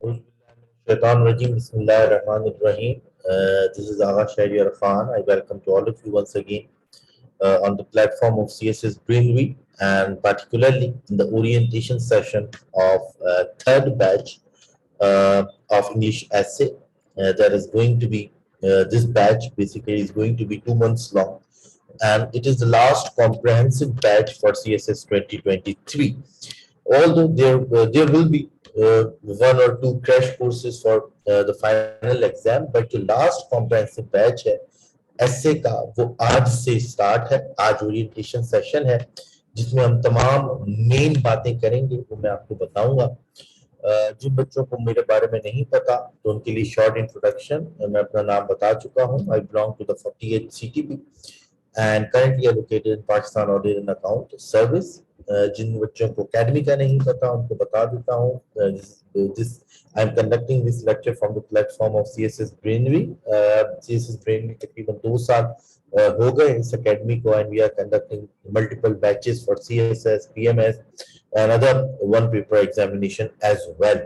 Shaitan Bismillahirrahmanirrahim. This is Agha Shahriar Khan. I welcome to all of you once again on the platform of CSS Brainweave, and particularly in the orientation session of third batch of English essay. That is going to be this batch basically is going to be 2 months long, and it is the last comprehensive batch for CSS 2023. Although there will be one or two crash courses for the final exam, but जो last comprehensive batch है S A का वो आज से start है। आज orientation session है जिसमें हम तमाम मेन बातें करेंगे, वो मैं आपको बताऊंगा। जिन बच्चों को मेरे बारे में नहीं पता तो उनके लिए शॉर्ट इंट्रोडक्शन, मैं अपना नाम बता चुका हूँ। I belong to the 48 CTP and currently located in Pakistan Audit and Account Service. जिन बच्चों को अकेडमी का नहीं पता उनको बता देता हूँ। I am conducting this lecture from the platform of CSS Brainweave. CSS Brainweave तकरीबन 2 साल हो गए इस अकेडमी को, and we are conducting multiple batches for CSS, PMS and other one paper examination as well.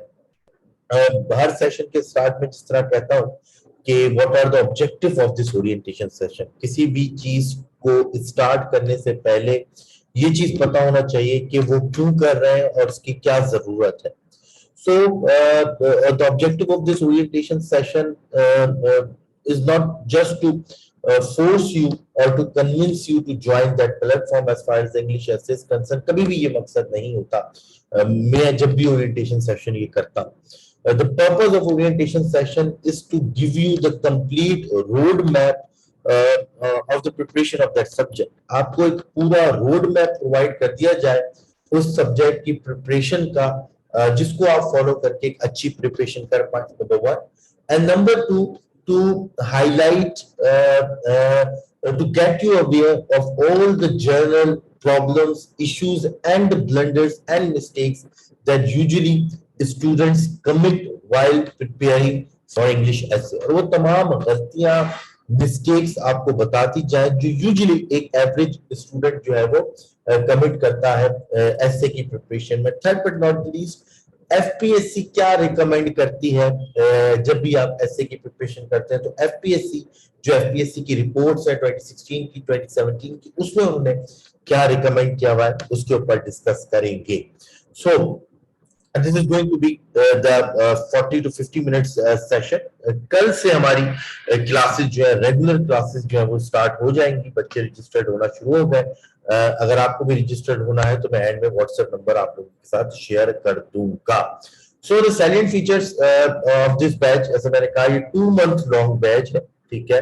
हर सेशन के start में जिस तरह कहता हूँ कि what are the objective of this orientation session. किसी भी चीज को स्टार्ट करने से पहले ये चीज पता होना चाहिए कि वो क्यों कर रहे हैं और उसकी क्या जरूरत है। So the objective of this orientation session is not just to force you or to convince you to join that platform as far as English essay is concerned. कभी भी ये मकसद नहीं होता। मैं जब भी orientation session ये करता हूँ, the purpose of orientation session is to give you the complete road map of the preparation of that subject. आपको एक पूरा road map provide कर दिया जाए उस subject की preparation का, जिसको आप फॉलो करके एक अच्छी प्रिपरेशन कर पाए, number 1। And number 2, to highlight to get you aware of all the general problems, issues and blunders and mistakes that usually students commit while preparing for English essay। और वो तमाम गलतियां, मिस्टेक्स आपको बताती जाए जो यूजुअली एक एवरेज स्टूडेंट जो है वो कमिट करता है एसए की प्रिपरेशन में। Third but not least, FPSC क्या रिकमेंड करती है जब भी आप एसए की प्रिपरेशन करते हैं। तो एफपीएससी जो एफपीएससी की रिपोर्ट्स है 2016 की, 2017 की, उसमें उन्होंने क्या रिकमेंड किया हुआ है उसके ऊपर डिस्कस करेंगे। So this is going to be the 40 to 50 minutes session. कल से हमारी क्लासेस जो है, रेगुलर क्लासेस जो है वो स्टार्ट हो जाएंगी। बच्चे रजिस्टर्ड होना शुरू हो गए। अगर आपको भी रजिस्टर्ड होना है तो मैं एंड में व्हाट्सएप नंबर आप लोगों के साथ शेयर कर दूंगा। So the salient features of this batch, ऐसा मैंने कहा ये 2 month लॉन्ग बैच है, ठीक है।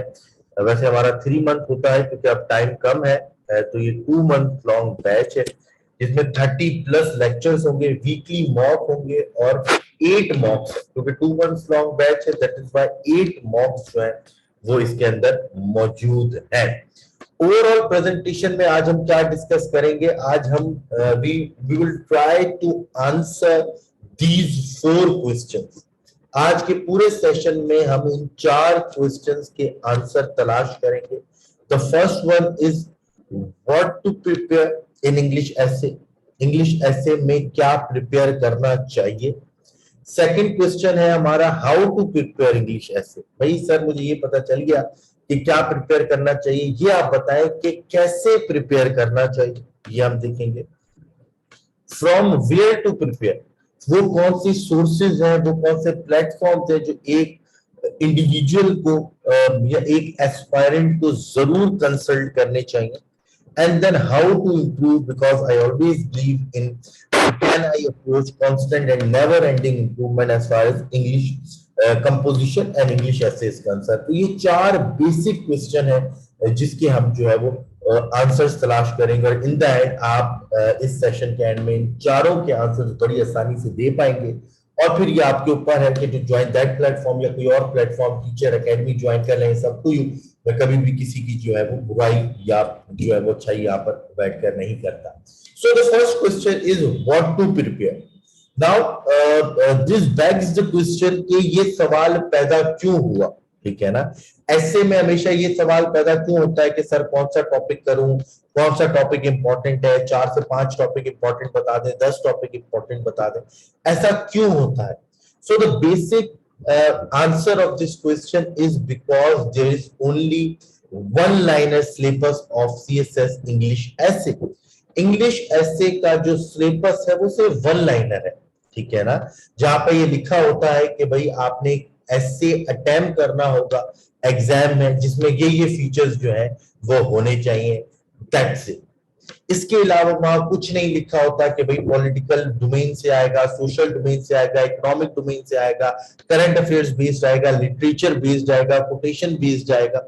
वैसे हमारा 3 month होता है क्योंकि अब टाइम कम है, तो ये 2 month लॉन्ग बैच है जिसमें 30+ लेक्चर्स होंगे, वीकली मॉक होंगे और 8 मॉक्स, क्योंकि 2 months लॉन्ग बैच है, दैट इज व्हाई 8 मॉक्स जो है वो इसके अंदर मौजूद है। ओवरऑल प्रेजेंटेशन में आज हम क्या डिस्कस करेंगे? आज हम we will try to answer these 4 questions. आज के पूरे सेशन में हम इन 4 क्वेश्चंस के आंसर तलाश करेंगे। The first one is what to prepare in English essay. English essay में क्या प्रिपेयर करना चाहिए। सेकंड क्वेश्चन है हमारा how to prepare English essay. भाई सर मुझे ये पता चल गया कि क्या प्रिपेयर करना चाहिए, ये आप बताएं कि कैसे प्रिपेयर करना चाहिए, ये हम देखेंगे। फ्रॉम वेयर टू प्रिपेयर, वो कौन सी सोर्सेज हैं, वो कौन से प्लेटफॉर्म्स हैं जो एक इंडिविजुअल को या एक एस्पायरेंट को जरूर कंसल्ट करने चाहिए। And then how to improve, because I always believe in can I approach constant and never ending improvement as far as English composition and English essay is concerned। तो ये 4 basic question है जिसके हम जो है वो आंसर्स तलाश करेंगे और इन द एंड आप इस सेशन के एंड में इन चारों के आंसर्स बड़ी आसानी से दे पाएंगे। और फिर ये आपके ऊपर है कि टू ज्वाइन दैट प्लेटफॉर्म या कोई और प्लेटफॉर्म, टीचर अकेडमी ज्वाइन कर लें, सब टू यू। मैं कभी भी किसी की जो है वो बुराई या जो है वो अच्छाई यहाँ पर बैठकर नहीं करता। So the first question is what to prepare. Now this begs the question कि ये सवाल पैदा क्यों हुआ, ठीक है ना। ऐसे में हमेशा ये सवाल पैदा क्यों होता है कि सर कौन सा टॉपिक करूं, कौन सा टॉपिक इंपॉर्टेंट है, 4 से 5 टॉपिक इंपॉर्टेंट बता दें, 10 टॉपिक इंपॉर्टेंट बता दें, ऐसा क्यों होता है। So the basic answer of this question is because there is only one liner syllabus of CSS English essay. English ऐसे का जो सिलेबस है वो सिर्फ वन लाइनर है, ठीक है ना, जहां पे ये लिखा होता है कि भाई आपने ऐसे अटेम्प्ट करना होगा एग्जाम में जिसमें ये फीचर्स जो है वो होने चाहिए, दैट्स इट। इसके अलावा वहां कुछ नहीं लिखा होता कि भाई पॉलिटिकल डोमेन से आएगा, सोशल डोमेन से आएगा, इकोनॉमिक डोमेन से आएगा, करंट अफेयर्स बेस्ड आएगा, लिटरेचर बेस्ड आएगा, कोटेशन बेस्ड आएगा,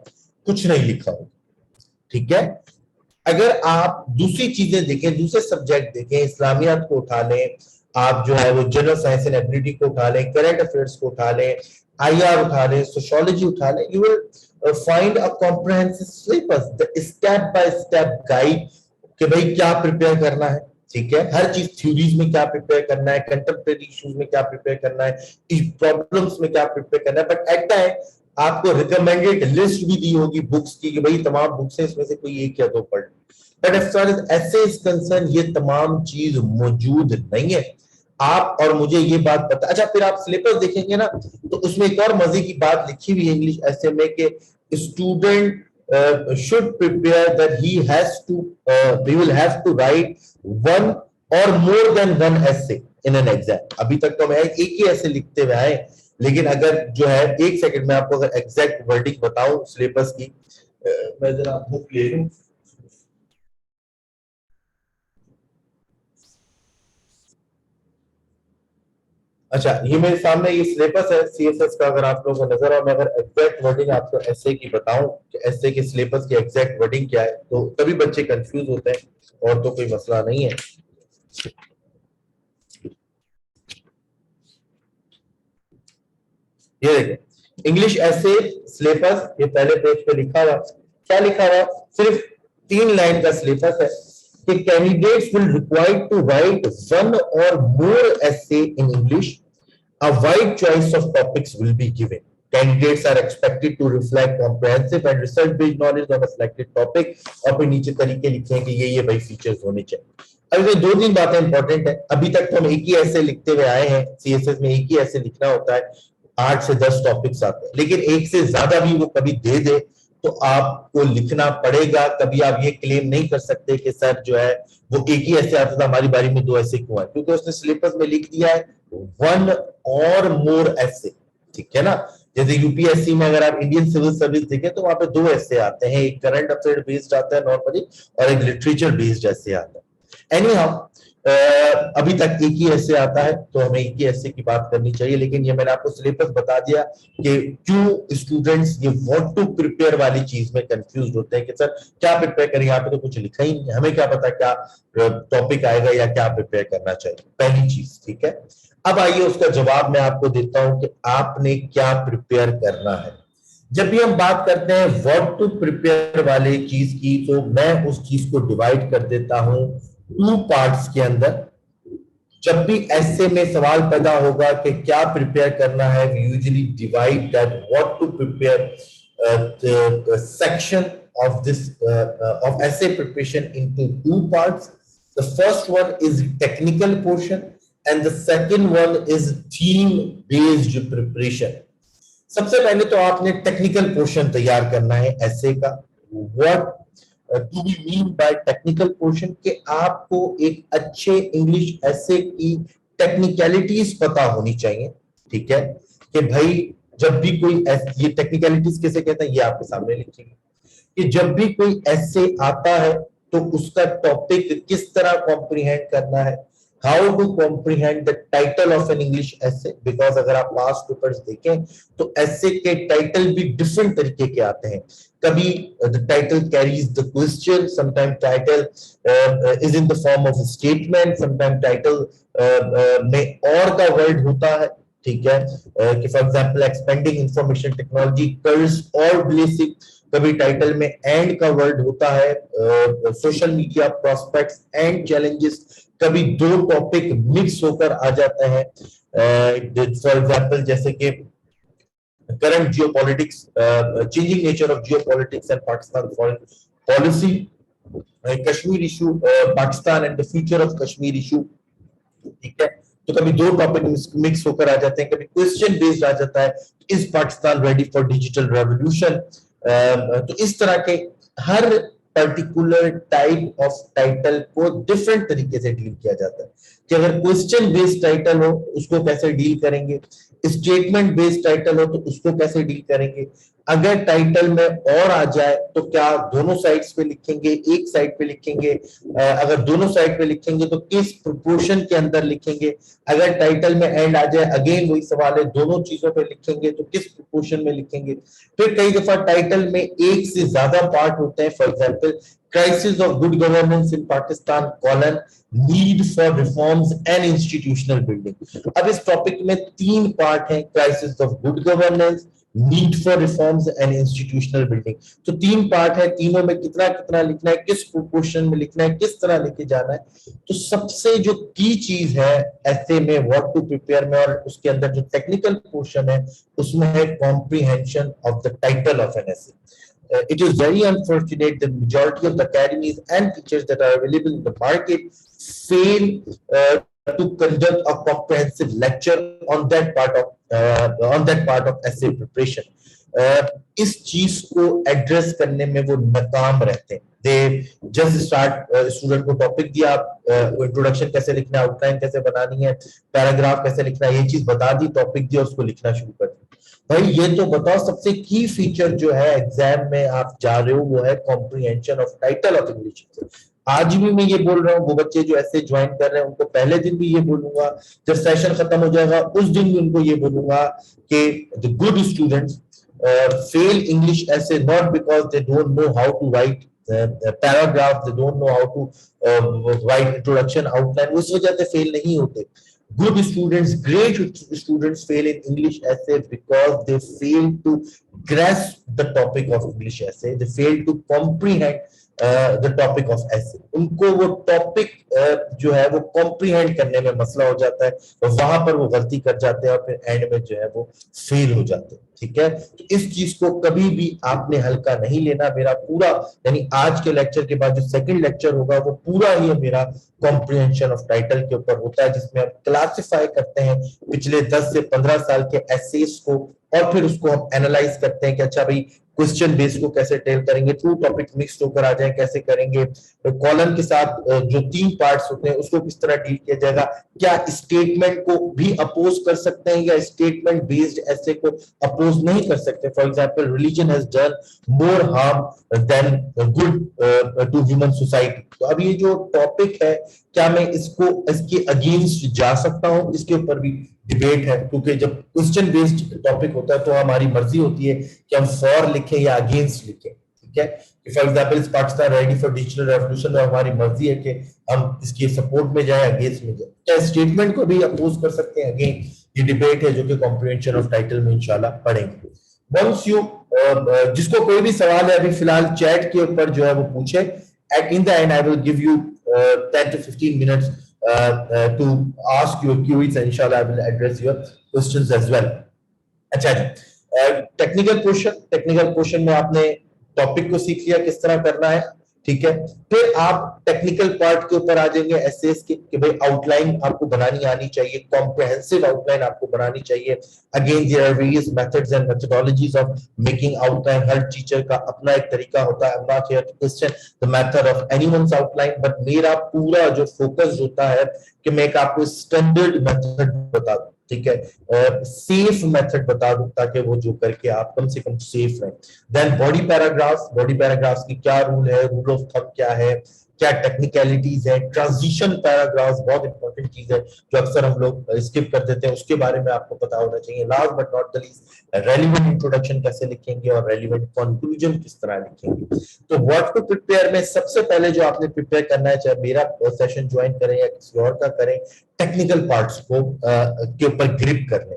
कुछ नहीं लिखा होगा, ठीक है। अगर आप दूसरी चीजें देखें, दूसरे सब्जेक्ट देखें, इस्लामियात को उठा लें, आप जो है वो जनरल साइंस एंड एबिलिटी को उठा लें, करंट अफेयर्स को उठा लें, आईआर उठा लें, सोशियोलॉजी उठा लें, you will find a comprehensive syllabus, the step by step guide कि भाई क्या प्रिपेयर करना है, ठीक है। हर चीज थ्योरीज में क्या प्रिपेयर करना है, कंटेम्परेरी इश्यूज में क्या प्रिपेयर करना है, प्रॉब्लम्स में क्या प्रिपेयर करना है, बट एट द एंड आपको रिकमेंडेड लिस्ट भी दी होगी बुक्स की कि भाई तमाम बुक्स हैं, इसमें से कोई एक या दो पढ़। बट एज फार एज ऐसे इज कंसर्न ये तमाम चीज मौजूद नहीं है। आप और मुझे ये बात पता, अच्छा फिर आप सिलेबस देखेंगे ना तो उसमें एक और मजे की बात लिखी हुई है इंग्लिश ऐसे में कि student should prepare that he will have to write one or more than one essay in an exam। अभी तक तो मैं एक ही ऐसे लिखते हुए आए, लेकिन अगर जो है एक सेकंड में आपको अगर एग्जैक्ट वर्डिंग बताऊं सिलेबस की, मैं जरा बुक ले लूं। अच्छा, ये मेरे सामने ये सिलेबस है सीएसएस का, अगर आप लोगों को नजर आ, मैं अगर एग्जैक्ट वर्डिंग आपको एसए की बताऊं कि एसए के सिलेबस की एग्जैक्ट वर्डिंग क्या है, तो तभी बच्चे कंफ्यूज होते हैं, और तो कोई मसला नहीं है। ये देखें इंग्लिश एसए सिलेबस, ये पहले पेज पे लिखा हुआ, क्या लिखा हुआ, सिर्फ 3 लाइन का सिलेबस है कि candidates will required to write one और more essay in English, a wide choice of topics will be given. Candidates are expected to reflect comprehensive and research-based knowledge on a selected topic। और फिर नीचे तरीके लिखे हैं कि ये भाई फीचर्स होने चाहिए। अब ये 2-3 बातें इंपॉर्टेंट है। अभी तक तो हम एक ही ऐसे लिखते हुए आए हैं, सीएसएस में एक ही ऐसे लिखना होता है, 8 से 10 टॉपिक्स आते हैं, लेकिन एक से ज्यादा भी वो कभी दे दे तो आपको लिखना पड़ेगा। कभी आप ये क्लेम नहीं कर सकते कि सर जो है वो एक ही ऐसे आता था, हमारी बारी में 2 ऐसे क्यों आए, क्योंकि उसने सिलेबस में लिख दिया है वन और मोर ऐसे, ठीक है ना। जैसे यूपीएससी में अगर आप इंडियन सिविल सर्विस देखें तो वहां पे 2 ऐसे आते हैं, एक करंट अफेयर बेस्ड आता है नॉर्मली और एक लिटरेचर बेस्ड ऐसे आता है। एनी हाउ अभी तक एक ही ऐसे आता है तो हमें एक ही ऐसे की बात करनी चाहिए, लेकिन ये मैंने आपको सिलेबस बता दिया कि क्यों स्टूडेंट्स ये व्हाट टू प्रिपेयर वाली चीज में कंफ्यूज होते हैं कि सर क्या प्रिपेयर करें, यहाँ पे तो कुछ लिखा ही नहीं, हमें क्या पता क्या टॉपिक आएगा या क्या प्रिपेयर करना चाहिए, पहली चीज, ठीक है। अब आइए उसका जवाब मैं आपको देता हूं कि आपने क्या प्रिपेयर करना है। जब भी हम बात करते हैं व्हाट टू प्रिपेयर वाले चीज की, तो मैं उस चीज को डिवाइड कर देता हूं 2 पार्ट्स के अंदर। जब भी ऐसे में सवाल पैदा होगा कि क्या प्रिपेयर करना है, we usually divide that what to prepare section of this of essay preparation into 2 parts। The first one is technical portion and the second one is theme based preparation। सबसे पहले तो आपने टेक्निकल पोर्शन तैयार करना है ऐसे का। What do we mean by technical portion, कि आपको एक अच्छे इंग्लिश ऐसे की टेक्निकलिटीज पता होनी चाहिए, ठीक है। कि भाई जब भी कोई ये टेक्निकलिटीज किसे कहते हैं ये आपके सामने लिखेंगे कि जब भी कोई ऐसे आता है तो उसका टॉपिक किस तरह कॉम्प्रिहेंड करना है, how to comprehend the title of an English ऐसे। बिकॉज अगर आप पास्ट पेपर्स देखें तो ऐसे के टाइटल भी डिफरेंट तरीके के आते हैं। कभी the title carries the question, sometime title is in the form of statement, sometime title में और का वर्ड होता है, ठीक है। कि for example expanding information technology curves और बेसिक, कभी टाइटल में एंड का वर्ड होता है, social media prospects and challenges, कभी 2 टॉपिक मिक्स होकर आ जाते हैं। फॉर एग्जांपल जैसे कि current geopolitics, changing nature of geopolitics and Pakistan foreign policy, Kashmir issue, Pakistan and the future of Kashmir issue, ठीक है। तो कभी दो टॉपिक मिक्स होकर आ जाते हैं, कभी क्वेश्चन बेस्ड आ जाता है, is Pakistan ready for digital revolution. तो इस तरह के हर पर्टिकुलर टाइप ऑफ टाइटल को डिफरेंट तरीके से डील किया जाता है कि अगर क्वेश्चन बेस्ड टाइटल हो उसको कैसे डील करेंगे, स्टेटमेंट बेस्ड टाइटल हो तो उसको कैसे डील करेंगे, अगर टाइटल में और आ जाए तो क्या दोनों साइड्स पे लिखेंगे, एक साइड पे लिखेंगे, अगर दोनों साइड पे लिखेंगे तो किस प्रोपोर्शन के अंदर लिखेंगे, अगर टाइटल में एंड आ जाए अगेन वही सवाल है दोनों चीजों पे लिखेंगे तो किस प्रोपोर्शन में लिखेंगे। फिर कई दफा टाइटल में एक से ज्यादा पार्ट होते हैं, for example crisis of good governance in Pakistan colon need for reforms and institutional building. अब इस टॉपिक में तीन पार्ट हैं, crisis of good governance, need for reforms and institutional building. तो तीन पार्ट है, तीनों में कितना कितना लिखना है, किस प्रोपोर्शन में लिखना है, किस तरह लेके जाना है। तो सबसे जो की चीज है ऐसे में व्हाट टू प्रिपेयर में और उसके अंदर जो टेक्निकल पोर्शन है उसमें है comprehension of the title of an essay. It is very unfortunate that majority of the academies and teachers that are available in the market fail to conduct a comprehensive lecture on that part of essay preparation. इस चीज को address करने में वो नाकाम रहते हैं। They just start, student को टॉपिक दिया, इंट्रोडक्शन कैसे लिखना है, आउटलाइन कैसे बनानी है, पैराग्राफ कैसे लिखना है, ये चीज बता दी, टॉपिक दिया, उसको लिखना शुरू कर दिया। भाई ये तो बताओ सबसे की फीचर जो है एग्जाम में आप जा रहे हो वो है comprehension of title of English. आज भी मैं ये बोल रहा हूँ, वो बच्चे जो ऐसे ज्वाइन कर रहे हैं उनको पहले दिन भी ये बोलूंगा, जब सेशन खत्म हो जाएगा उस दिन भी उनको ये बोलूंगा कि the good students fail English essay not because they don't know how to write paragraph, they don't know how to write introduction, outline, उस वजह से फेल नहीं होते। Good students, great students fail in English essay because they fail to grasp the topic of English essay, they fail to comprehend the topic of essay। उनको वो topic जो है वो कॉम्प्रीहेंड करने में मसला हो जाता है और वहां पर वो गलती कर जाते हैं और फिर एंड में जो है वो फेल हो जाते हैं। ठीक है, तो इस चीज को कभी भी आपने हल्का नहीं लेना। मेरा पूरा यानी आज के लेक्चर के बाद जो सेकंड लेक्चर होगा वो पूरा ही मेरा कॉम्प्रिहेंशन ऑफ टाइटल के ऊपर होता है, जिसमें हम क्लासिफाई करते हैं पिछले 10 से 15 साल के एसेस को और फिर उसको हम एनालाइज करते हैं कि अच्छा भाई क्वेश्चन बेस को कैसे टेल करेंगे, टू टॉपिक मिक्स होकर आ जाए कैसे करेंगे, कॉलम के साथ जो तीन पार्ट्स होते हैं उसको किस तरह डील किया जाएगा, क्या स्टेटमेंट को भी अपोज कर सकते हैं या स्टेटमेंट बेस्ड ऐसे को अपोज नहीं कर सकते। For example religion has done more harm than good to human society. तो अब ये जो टॉपिक है क्या मैं इसको इसके अगेंस्ट जा सकता हूं, इसके ऊपर भी डिबेट है, क्योंकि जब क्वेश्चन बेस्ड टॉपिक होता है तो हमारी मर्जी होती है कि हम फॉर लिखें या अगेंस्ट लिखें। ठीक है, फॉर एग्जांपल इस Pakistan ready for digital revolution में हमारी मर्जी है कि हम इसके सपोर्ट में जाए अगेंस्ट में जाए, क्या स्टेटमेंट को भी अपोज कर सकते हैं। अगेन ये डिबेट है जो कि कॉम्प्रिहेंशन ऑफ टाइटल में इंशाल्लाह पढ़ेंगे। वंस यू जिसको कोई भी सवाल है अभी फिलहाल चैट के ऊपर जो है वो पूछे, at in the end I will give you 10 to 15 minutes to ask your queries and inshallah I will address your questions as well। अच्छा जी, टेक्निकल क्वेश्चन में आपने टॉपिक को सीख लिया किस तरह करना है। ठीक है, फिर आप टेक्निकल पार्ट के ऊपर आ जाएंगे एसेस के कि भाई आउटलाइन आपको बनानी आनी चाहिए, कॉम्प्रिहेंसिव आउटलाइन आपको बनानी चाहिए। Again there are various methods and methodologies of making outline, हर टीचर का अपना एक तरीका होता है। I am not here to question the method of anyone's outline, but मेरा पूरा जो फोकस होता है कि मैं एक आपको स्टैंडर्ड मेथड बता दूं। ठीक है, सेफ मेथड बता दूं ताकि वो जो करके आप कम से कम सेफ रहें। देन बॉडी पैराग्राफ्स की क्या रूल है, रूल ऑफ थंब क्या है, क्या टेक्निकलिटीज है। ट्रांजिशन पैराग्राफ्स बहुत इंपॉर्टेंट चीज है जो अक्सर हम लोग स्किप कर देते हैं, उसके बारे में आपको पता होना चाहिए। Last but not the least relevant introduction कैसे लिखेंगे और रेलेवेंट कंक्लूजन किस तरह लिखेंगे। तो व्हाट टू प्रिपेयर में सबसे पहले जो आपने प्रिपेयर करना है, चाहे मेरा सेशन ज्वाइन करें या किसी और का करें, टेक्निकल पार्ट्स को के ऊपर ग्रिप कर लें।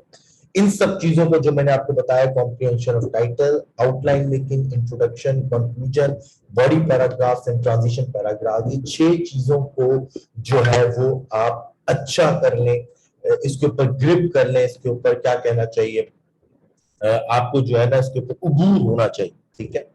इन सब चीजों को जो मैंने आपको बताया, comprehension of title, outline making, introduction, conclusion, body paragraphs and transition paragraph, ये 6 चीजों को जो है वो आप अच्छा कर लें, इसके ऊपर ग्रिप कर लें, इसके ऊपर क्या कहना चाहिए आपको जो है ना इसके ऊपर उबूर होना चाहिए। ठीक है,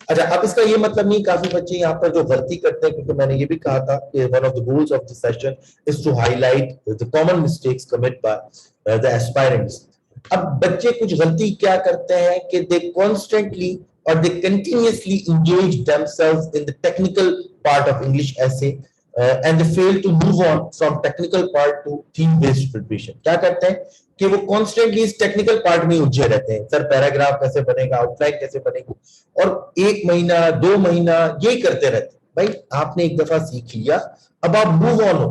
अच्छा, अब इसका ये मतलब नहीं, काफी बच्चे यहाँ पर जो गलती करते हैं, क्योंकि मैंने ये भी कहा था कि one of the goals of this session is to highlight the common mistakes commit by the aspirants. अब बच्चे कुछ गलती क्या करते हैं कि दे कॉन्स्टेंटली और दे continuously engage themselves in the technical part of English essay and they fail to move on from technical part to theme based preparation। क्या करते हैं कि वो कॉन्स्टेंटली इस टेक्निकल पार्ट में उलझे रहते हैं, सर पैराग्राफ कैसे बनेगा, आउटलाइन कैसे बनेगी, और 1 महीना 2 महीना यही करते रहते हैं। भाई आपने एक दफा सीख लिया, अब आप मूव ऑन हो,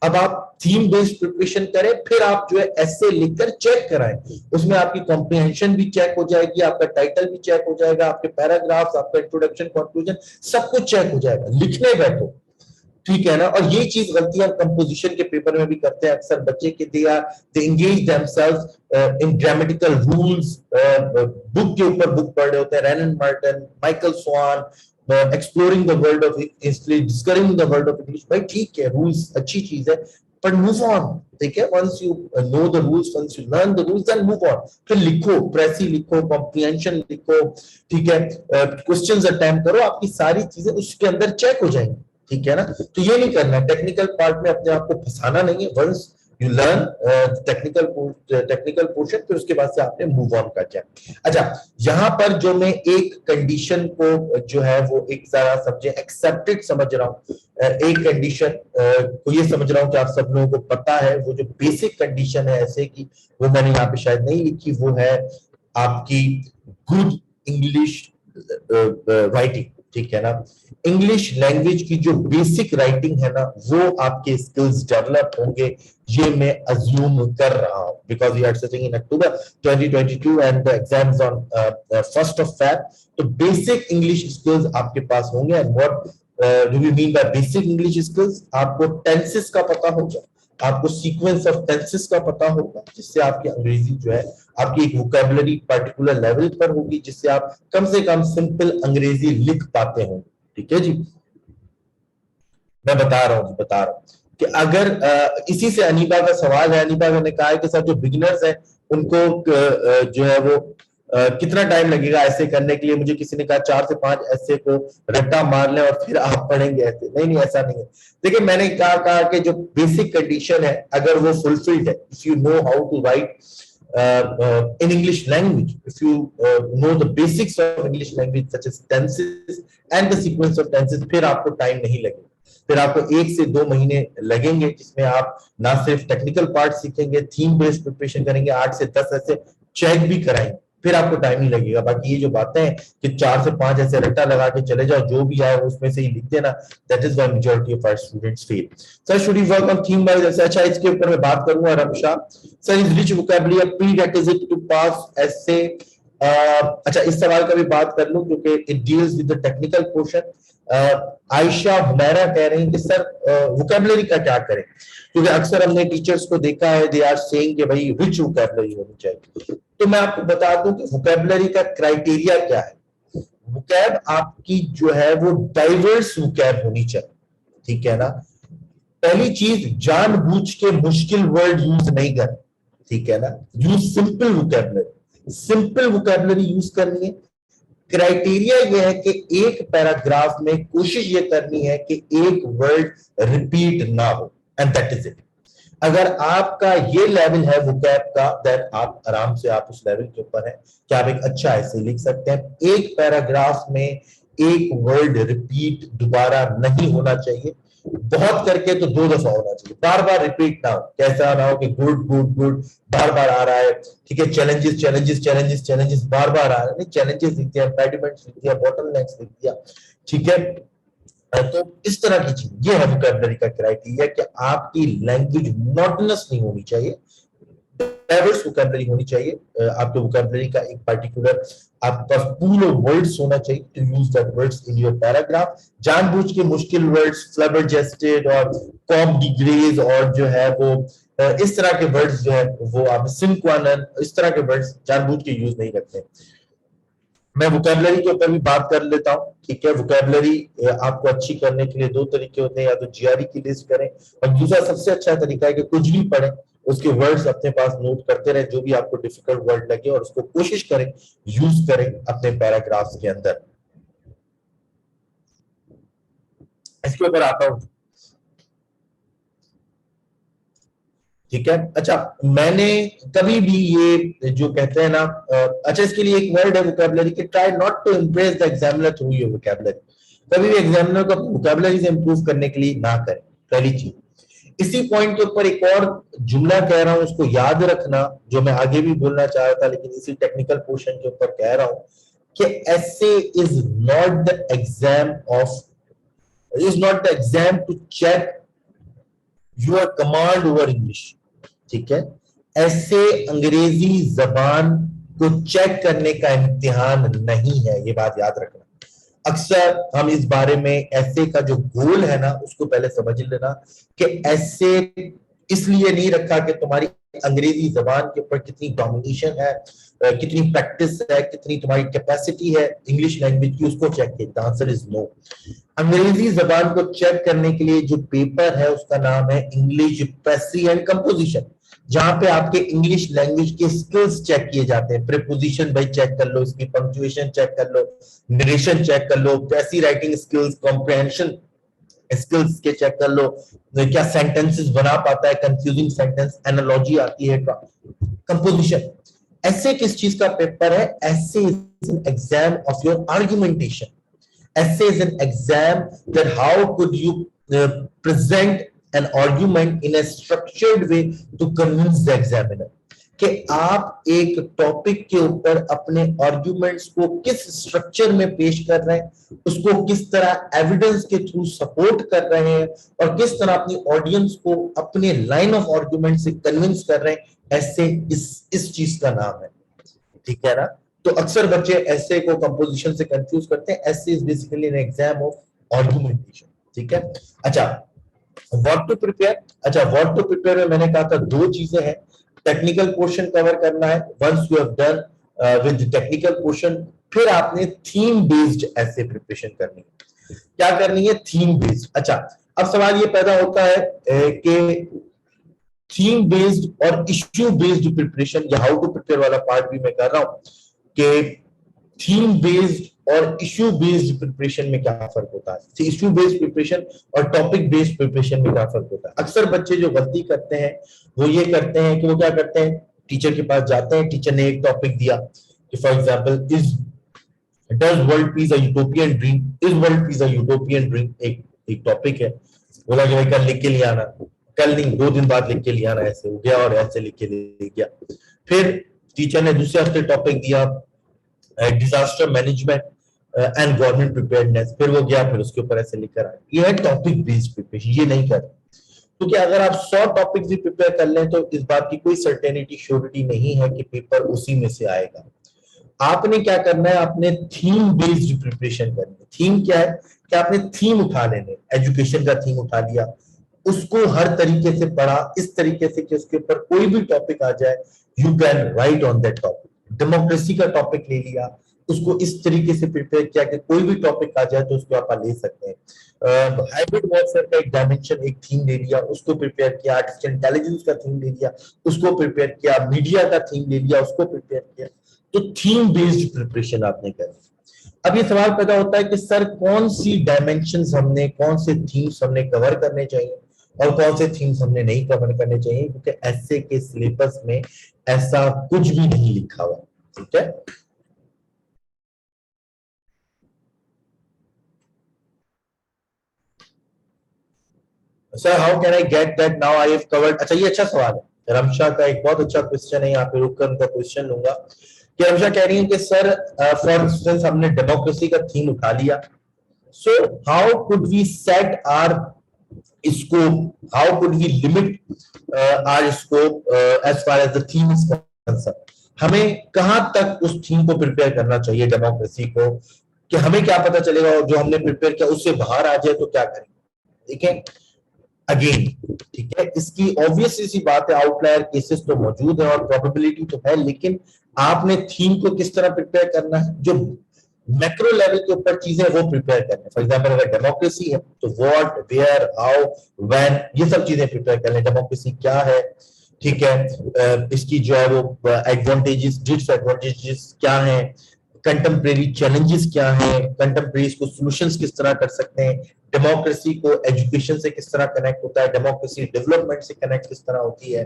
अब आप थीम बेस्ड प्रिपरेशन करें, फिर आप जो है एसे लिखकर चेक कराएं, उसमें आपकी कॉम्प्रिहेंशन भी चेक हो जाएगी, आपका टाइटल भी चेक हो जाएगा, आपके पैराग्राफ्स, आपका इंट्रोडक्शन, कंक्लूजन, सब कुछ चेक हो जाएगा। लिखने बैठो, ठीक है ना। और ये चीज गलतियां कंपोजिशन के पेपर में भी करते हैं अक्सर बच्चे के, they engage themselves in grammatical rules, book के ऊपर बुक पढ़ रहे होते हैं, Wren and Martin, Michael Swan, exploring the world of English, discovering the world of English. भाई ठीक है, रूल्स अच्छी चीज है, पर मूव ऑन, ठीक है। Once you know the rules, once you learn the rules, then move on. फिर लिखो, प्रेसी लिखो, कॉम्प्रिहेंशन लिखो, ठीक है, क्वेश्चंस अटेम्प्ट करो, आपकी सारी चीजें उसके अंदर चेक हो जाएंगी, ठीक है ना। तो ये नहीं करना है, टेक्निकल पार्ट में अपने आप को फंसाना नहीं है। Once you learn technical portion, फिर उसके बाद से आपने मूव ऑन कर जाए। अच्छा, यहाँ पर जो मैं एक कंडीशन को जो है वो एक जरा समझे, एक्सेप्टेड समझ रहा हूँ, एक कंडीशन को ये समझ रहा हूँ कि आप सब लोगों को पता है, वो जो बेसिक कंडीशन है ऐसे की, वो मैंने यहाँ पे शायद नहीं लिखी, वो है आपकी गुड इंग्लिश राइटिंग, ठीक है ना। इंग्लिश लैंग्वेज की जो बेसिक राइटिंग है ना, वो आपके स्किल्स डेवलप होंगे, ये मैं अज्यूम कर रहा हूं, because we are sitting in October 2022 and the exams on 1st of Feb। तो बेसिक इंग्लिश स्किल्स आपके पास होंगे। And what do we mean by basic English skills? आपको टेंसेस का पता होगा, आपको सीक्वेंस ऑफ टेंसेस का पता होगा, जिससे आपकी अंग्रेजी जो है आपकी एक वोकैबुलरी पर्टिकुलर लेवल पर होगी, जिससे आप कम से कम सिंपल अंग्रेजी लिख पाते होंगे, ठीक है जी। मैं बता रहा हूँ कि अगर इसी से अनीबा का सवाल है, अनीबा ने कहा है कि सर जो बिगिनर्स हैं उनको जो है वो कितना टाइम लगेगा ऐसे करने के लिए? मुझे किसी ने कहा 4 से 5 ऐसे को रट्टा मार लें और फिर आप पढ़ेंगे ऐसे। नहीं, ऐसा नहीं है। देखिए, मैंने कहा कि जो बेसिक कंडीशन है अगर वो फुलफिल्ड है, if you know how to write in English language, if you know the basics of English language such as tenses and the sequence of tenses, फिर आपको टाइम नहीं लगेगा, फिर आपको 1 से 2 महीने लगेंगे, जिसमें आप ना सिर्फ टेक्निकल पार्ट सीखेंगे, थीम बेस्ड प्रिपरेशन करेंगे, 8 से 10 ऐसे चेक भी कराएंगे, फिर आपको टाइम नहीं लगेगा। बाकी ये जो बातें हैं कि 4 से 5 ऐसे रट्टा लगा के चले जाओ, जो भी आए उसमें से ही लिख देना, that is why majority of our students fail. Sir should we work on theme wise? अच्छा, इसके ऊपर मैं बात करूंगा Ramsha. Sir is rich vocabulary a prerequisite to pass essay? अच्छा, इस सवाल का भी बात कर लूं क्योंकि it deals with the technical portion. Ayesha Humaira कह रही हैं कि सर वोकैबुलरी का क्या करें, क्योंकि अक्सर हमने टीचर्स को देखा है, दे आर सेइंग कि भाई रिच वोकैबुलरी होनी चाहिए। तो मैं आपको बता दूं कि वोकैबुलरी का क्राइटेरिया क्या है। वोकैब आपकी जो है वो डाइवर्स वोकैब होनी चाहिए, ठीक है ना। पहली चीज, जानबूझ के मुश्किल वर्ड यूज नहीं करना, ठीक है ना। Use simple vocabulary, simple vocabulary use करनी है। क्राइटेरिया यह है कि एक पैराग्राफ में कोशिश ये करनी है कि एक वर्ड रिपीट ना हो, एंड दैट इज इट। अगर आपका ये लेवल है वोकैब का, देन आप आराम से आप उस लेवल के ऊपर है कि आप एक अच्छा ऐसे लिख सकते हैं। एक पैराग्राफ में एक वर्ड रिपीट दोबारा नहीं होना चाहिए, बहुत करके तो 2 दफा होना चाहिए, बार बार रिपीट ना हो। कैसा ना हो कि गुड गुड गुड बार बार आ रहा है, ठीक है, चैलेंजेस चैलेंजेस चैलेंजेस चैलेंजेस बार बार आ रहे हैं, नहीं, चैलेंजेस लिख दिया, इम्पेडिमेंट्स लिख दिया, बॉटलनेक्स लिख दिया, ठीक है। तो इस तरह की चीज, ये है वोकैबुलरी का क्राइटेरिया कि आपकी लैंग्वेज मोनोटोनस नहीं होनी चाहिए, डाइवर्स वोकैबुलरी होनी चाहिए। आपके वोकैबुलरी का एक पर्टिकुलर आपके पास पूल ऑफ वर्ड्स होना चाहिए to use that words in your paragraph. जानबूझ के मुश्किल वर्ड्स, फ्लैबरजेस्टेड और कॉम डिग्रेज और जो है वो इस तरह के वर्ड्स जो है वो आप सिंक्वानन, इस तरह के वर्ड्स जानबूझ के यूज नहीं करते। मैं वोकैबुलरी के ऊपर भी बात कर लेता हूँ, ठीक है। वोकैबुलरी आपको अच्छी करने के लिए 2 तरीके होते हैं, या तो जीआरई की लिस्ट करें, और दूसरा सबसे अच्छा तरीका है कि कुछ भी पढ़ें, उसके वर्ड्स अपने पास नोट करते रहे, जो भी आपको डिफिकल्ट वर्ड लगे, और उसको कोशिश करें यूज करें अपने पैराग्राफ्स के अंदर। इसके ऊपर आता हूं, ठीक है। अच्छा, मैंने कभी भी ये जो कहते हैं ना, अच्छा इसके लिए एक वर्ड है वोकैबुलरी कि try not to impress the examiner through your vocabulary. कभी भी एग्जामिनर को वोकैबुलरी से इंप्रूव करने के लिए ना करें, पहली चीज। इसी पॉइंट के ऊपर एक और जुमला कह रहा हूं, उसको याद रखना, जो मैं आगे भी बोलना चाह रहा था लेकिन इसी टेक्निकल पोर्शन के ऊपर कह रहा हूं कि essay is not the exam of is not the exam to check your command over English, ठीक है। ऐसे अंग्रेजी जबान को चेक करने का इम्तिहान नहीं है, ये बात याद रखना। अक्सर हम इस बारे में ऐसे का जो गोल है ना उसको पहले समझ लेना कि ऐसे इसलिए नहीं रखा कि तुम्हारी अंग्रेजी जबान के ऊपर कितनी डोमिनेशन है, कितनी प्रैक्टिस है, कितनी तुम्हारी कैपेसिटी है इंग्लिश लैंग्वेज की, उसको चेक किया। The answer is no. अंग्रेजी जबान को चेक करने के लिए जो पेपर है उसका नाम है इंग्लिश प्रेसी एंड कंपोजिशन, जहां पे आपके इंग्लिश लैंग्वेज के स्किल्स चेक किए जाते हैं। प्रीपोजिशन भाई चेक कर लो, इसकी पंक्चुएशन चेक कर लो, नरेशन चेक कर लो, precis writing skills, comprehension skills के चेक कर लो, क्या सेंटेंसेस बना पाता है, कंफ्यूजिंग सेंटेंस, एनालॉजी आती है, कंपोजिशन। ऐसे किस चीज का पेपर है? ऐसे is an exam of your argumentation. Essay is an exam that how could you present an argument in a structured way to convince the examiner, कि आप एक टॉपिक के ऊपर अपने आर्ग्यूमेंट्स को किस स्ट्रक्चर में पेश कर रहे हैं, उसको किस तरह एविडेंस के थ्रू सपोर्ट कर रहे हैं, और किस तरह अपनी ऑडियंस को अपने लाइन ऑफ आर्ग्यूमेंट से कन्विंस कर रहे हैं। ऐसे इस चीज का नाम है, ठीक है ना। तो अक्सर बच्चे ऐसे को कंपोजिशन से कंफ्यूज करते हैं। ऐसे is basically an exam of argumentation, ठीक है। अच्छा, व्हाट टू प्रिपेयर। अच्छा, व्हाट टू प्रिपेयर में मैंने कहा था दो चीजें हैं। टेक्निकल पोर्शन कवर करना है, once you have done with technical portion, फिर आपने थीम बेस्ड ऐसे प्रिपरेशन करनी है। क्या करनी है? Theme based. अच्छा, अब सवाल ये पैदा होता है कि थीम बेस्ड और इश्यू बेस्ड प्रिपरेशन, या हाउ टू प्रिपेयर वाला पार्ट भी मैं कर रहा हूं कि थीम बेस्ड और इश्यू बेस्ड प्रिपरेशन में क्या फर्क होता है, इश्यू बेस्ड प्रिपरेशन और टॉपिक बेस्ड प्रिपरेशन में क्या फर्क होता है। अक्सर बच्चे जो गलती करते हैं वो ये करते हैं कि वो क्या करते हैं, टीचर के पास जाते हैं, टीचर ने एक टॉपिक दिया कि for example is does world peace a utopian dream, is world peace a utopian dream, एक टॉपिक है। बोला कि भाई कल लिख के ले आना, कल नहीं 2 दिन बाद लिख के ले आना। ऐसे हो गया और ऐसे लिख के ले गया। फिर टीचर ने दूसरे हफ्ते टॉपिक दिया disaster management and government preparedness, फिर वो गया, फिर उसके ऊपर ऐसे लिखकर आया। ये है टॉपिक बेस्ड प्रिपरेशन, ये नहीं कर। क्योंकि अगर आप 100 टॉपिक भी प्रिपेयर कर लें तो इस बात की कोई सर्टेनिटी श्योरिटी नहीं है कि पेपर उसी में से आएगा। आपने क्या करना है, आपने थीम बेस्ड प्रिपरेशन करनी है। थीम क्या है कि आपने थीम उठा लेने, एजुकेशन का थीम उठा लिया, उसको हर तरीके से पढ़ा, इस तरीके से कि उसके ऊपर कोई भी टॉपिक आ जाए you can write on that topic. Democracy का टॉपिक ले लिया, उसको इस तरीके से प्रिपेयर किया कि कोई भी टॉपिक आ जाए तो उसको आप ले सकते हैं। हाइब्रिड वॉरफेयर का एक डायमेंशन, एक थीम ले लिया, उसको प्रिपेयर किया। आर्टिफिशियल इंटेलिजेंस का थीम ले लिया, उसको प्रिपेयर किया। मीडिया का थीम ले लिया, उसको प्रिपेयर किया। तो थीम बेस्ड प्रिपरेशन आपने करनी। अब ये सवाल पैदा होता है कि सर कौन सी डायमेंशंस हमने, कौन से थीम्स हमने कवर करने चाहिए और कौन से थीम्स हमने नहीं कवर करने चाहिए, क्योंकि ऐसे के सिलेबस में ऐसा कुछ भी नहीं लिखा हुआ, ठीक है। Sir how can I get that now I have covered. अच्छा, ये अच्छा सवाल है। रमशा का एक बहुत अच्छा क्वेश्चन है, यहाँ पे रुककर उनका क्वेश्चन लूंगा कि रमशा कह रही है कि सर फॉर इंस्टेंस हमने डेमोक्रेसी का थीम उठा लिया, so how could we set our scope, how could we limit our scope as far as the theme is concerned। हमें कहां तक उस थीम को प्रिपेयर करना चाहिए डेमोक्रेसी को, कि हमें क्या पता चलेगा और जो हमने प्रिपेयर किया उससे बाहर आ जाए तो क्या करें, ठीक है। अगेन, ठीक है, इसकी ऑब्वियस सी बात है, आउटलायर केसेस तो मौजूद है और प्रोबेबिलिटी तो है, लेकिन आपने थीम को किस तरह प्रिपेयर करना है, जो मैक्रो लेवल के ऊपर चीजें वो प्रिपेयर करने। फॉर एग्जांपल अगर डेमोक्रेसी है तो व्हाट, वेयर, हाउ, व्हेन, ये सब चीजें प्रिपेयर कर लें। डेमोक्रेसी क्या है, ठीक है, इसकी जो है वो एडवांटेजेस, डिसएडवांटेजेस क्या हैं, कंटेम्प्रेरी चैलेंजेस क्या हैं, कंटेम्प्रेरी को सॉल्यूशंस किस तरह कर सकते हैं, डेमोक्रेसी को एजुकेशन से किस तरह कनेक्ट होता है, डेमोक्रेसी डेवलपमेंट से कनेक्ट किस तरह होती है,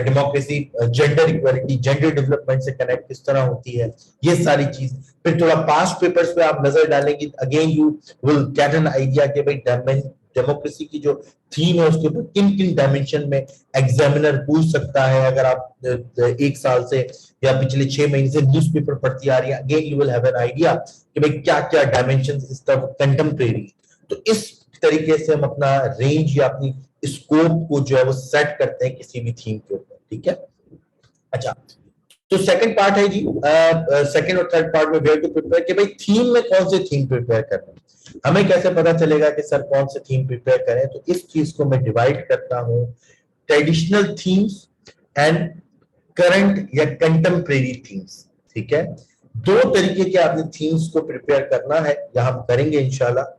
democracy gender equality gender development से कनेक्ट किस तरह होती है, ये सारी चीज। फिर थोड़ा पास्ट पेपर्स पे आप नजर डालेंगे, again you will get an idea कि भाई डेमोक्रेसी की जो थीम है उसके ऊपर किन किन डायमेंशन में एग्जामिनर पूछ सकता है। अगर आप एक साल से या पिछले 6 महीने से न्यूज़पेपर पढ़ती आ रही है, again you will have an idea कि भाई क्या क्या डायमेंशन इस तरह कंटेम्प्रेरी। तो इस तरीके से हम अपना रेंज या अपनी स्कोप को जो है वो सेट करते हैं किसी भी थीम के ऊपर, ठीक है। अच्छा, तो सेकंड पार्ट है जी, सेकंड और थर्ड पार्ट में वेयर टू प्रिपेयर कि भाई थीम में कौन से थीम प्रिपेयर करना है, हमें कैसे पता चलेगा कि सर कौन से थीम प्रिपेयर करें। तो इस चीज को मैं डिवाइड करता हूं, ट्रेडिशनल थीम्स एंड करंट या कंटेम्प्रेरी थीम्स, ठीक है। दो तरीके के आपने थीम्स को प्रिपेयर करना है, या हम करेंगे इंशाल्लाह।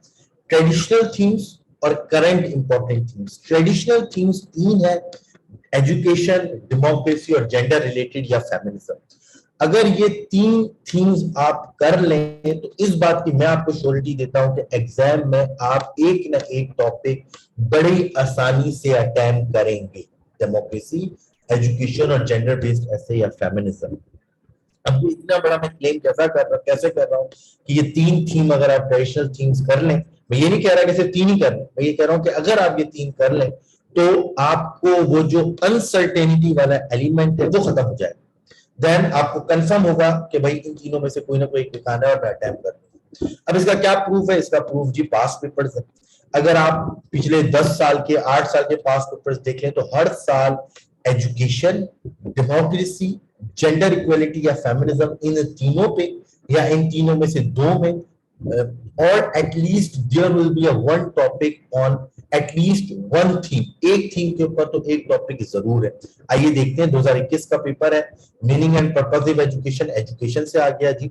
ट्रेडिशनल थीम्स और current important themes. Traditional themes तीन है, एजुकेशन, डेमोक्रेसी और जेंडर रिलेटेड या फेमिनिज्म। अगर ये तीन थीम्स आप कर लें तो इस बात की मैं आपको श्योरिटी देता हूं कि एग्जाम में आप एक ना एक टॉपिक बड़ी आसानी से अटेम्प्ट करेंगे, डेमोक्रेसी, एजुकेशन और जेंडर बेस्ड ऐसे या फेमिनिज्म। अब ये इतना बड़ा मैं क्लेम कैसे कर रहा हूं कि ये तीन थीम अगर आप ट्रेडिशनल थीम्स कर लें, मैं ये नहीं कह रहा कि सिर्फ तीन ही कर लें, मैं ये कह रहा हूं कि अगर आप ये तीन कर लें तो आपको वो जो अनसर्टेनिटी वाला एलिमेंट है वो खत्म हो जाएगा। देन आपको कंफर्म होगा कि भाई इन तीनों में से कोई ना कोई दिखाना है और मैं अटेम्प्ट कर। अब इसका क्या प्रूफ है? इसका प्रूफ जी पास पेपर्स है। अगर आप पिछले 10 साल के 8 साल के पास पेपर्स देख लें तो हर साल एजुकेशन, डेमोक्रेसी, जेंडर इक्वलिटी या फेमिनिज्म, इन तीनों पे या इन तीनों में से दो में, और at least there will be a one topic on at least one theme. एक थीम के ऊपर तो एक टॉपिक जरूर है। आइए देखते हैं 2021 का पेपर है, meaning and purposive education, education से आ गया जी,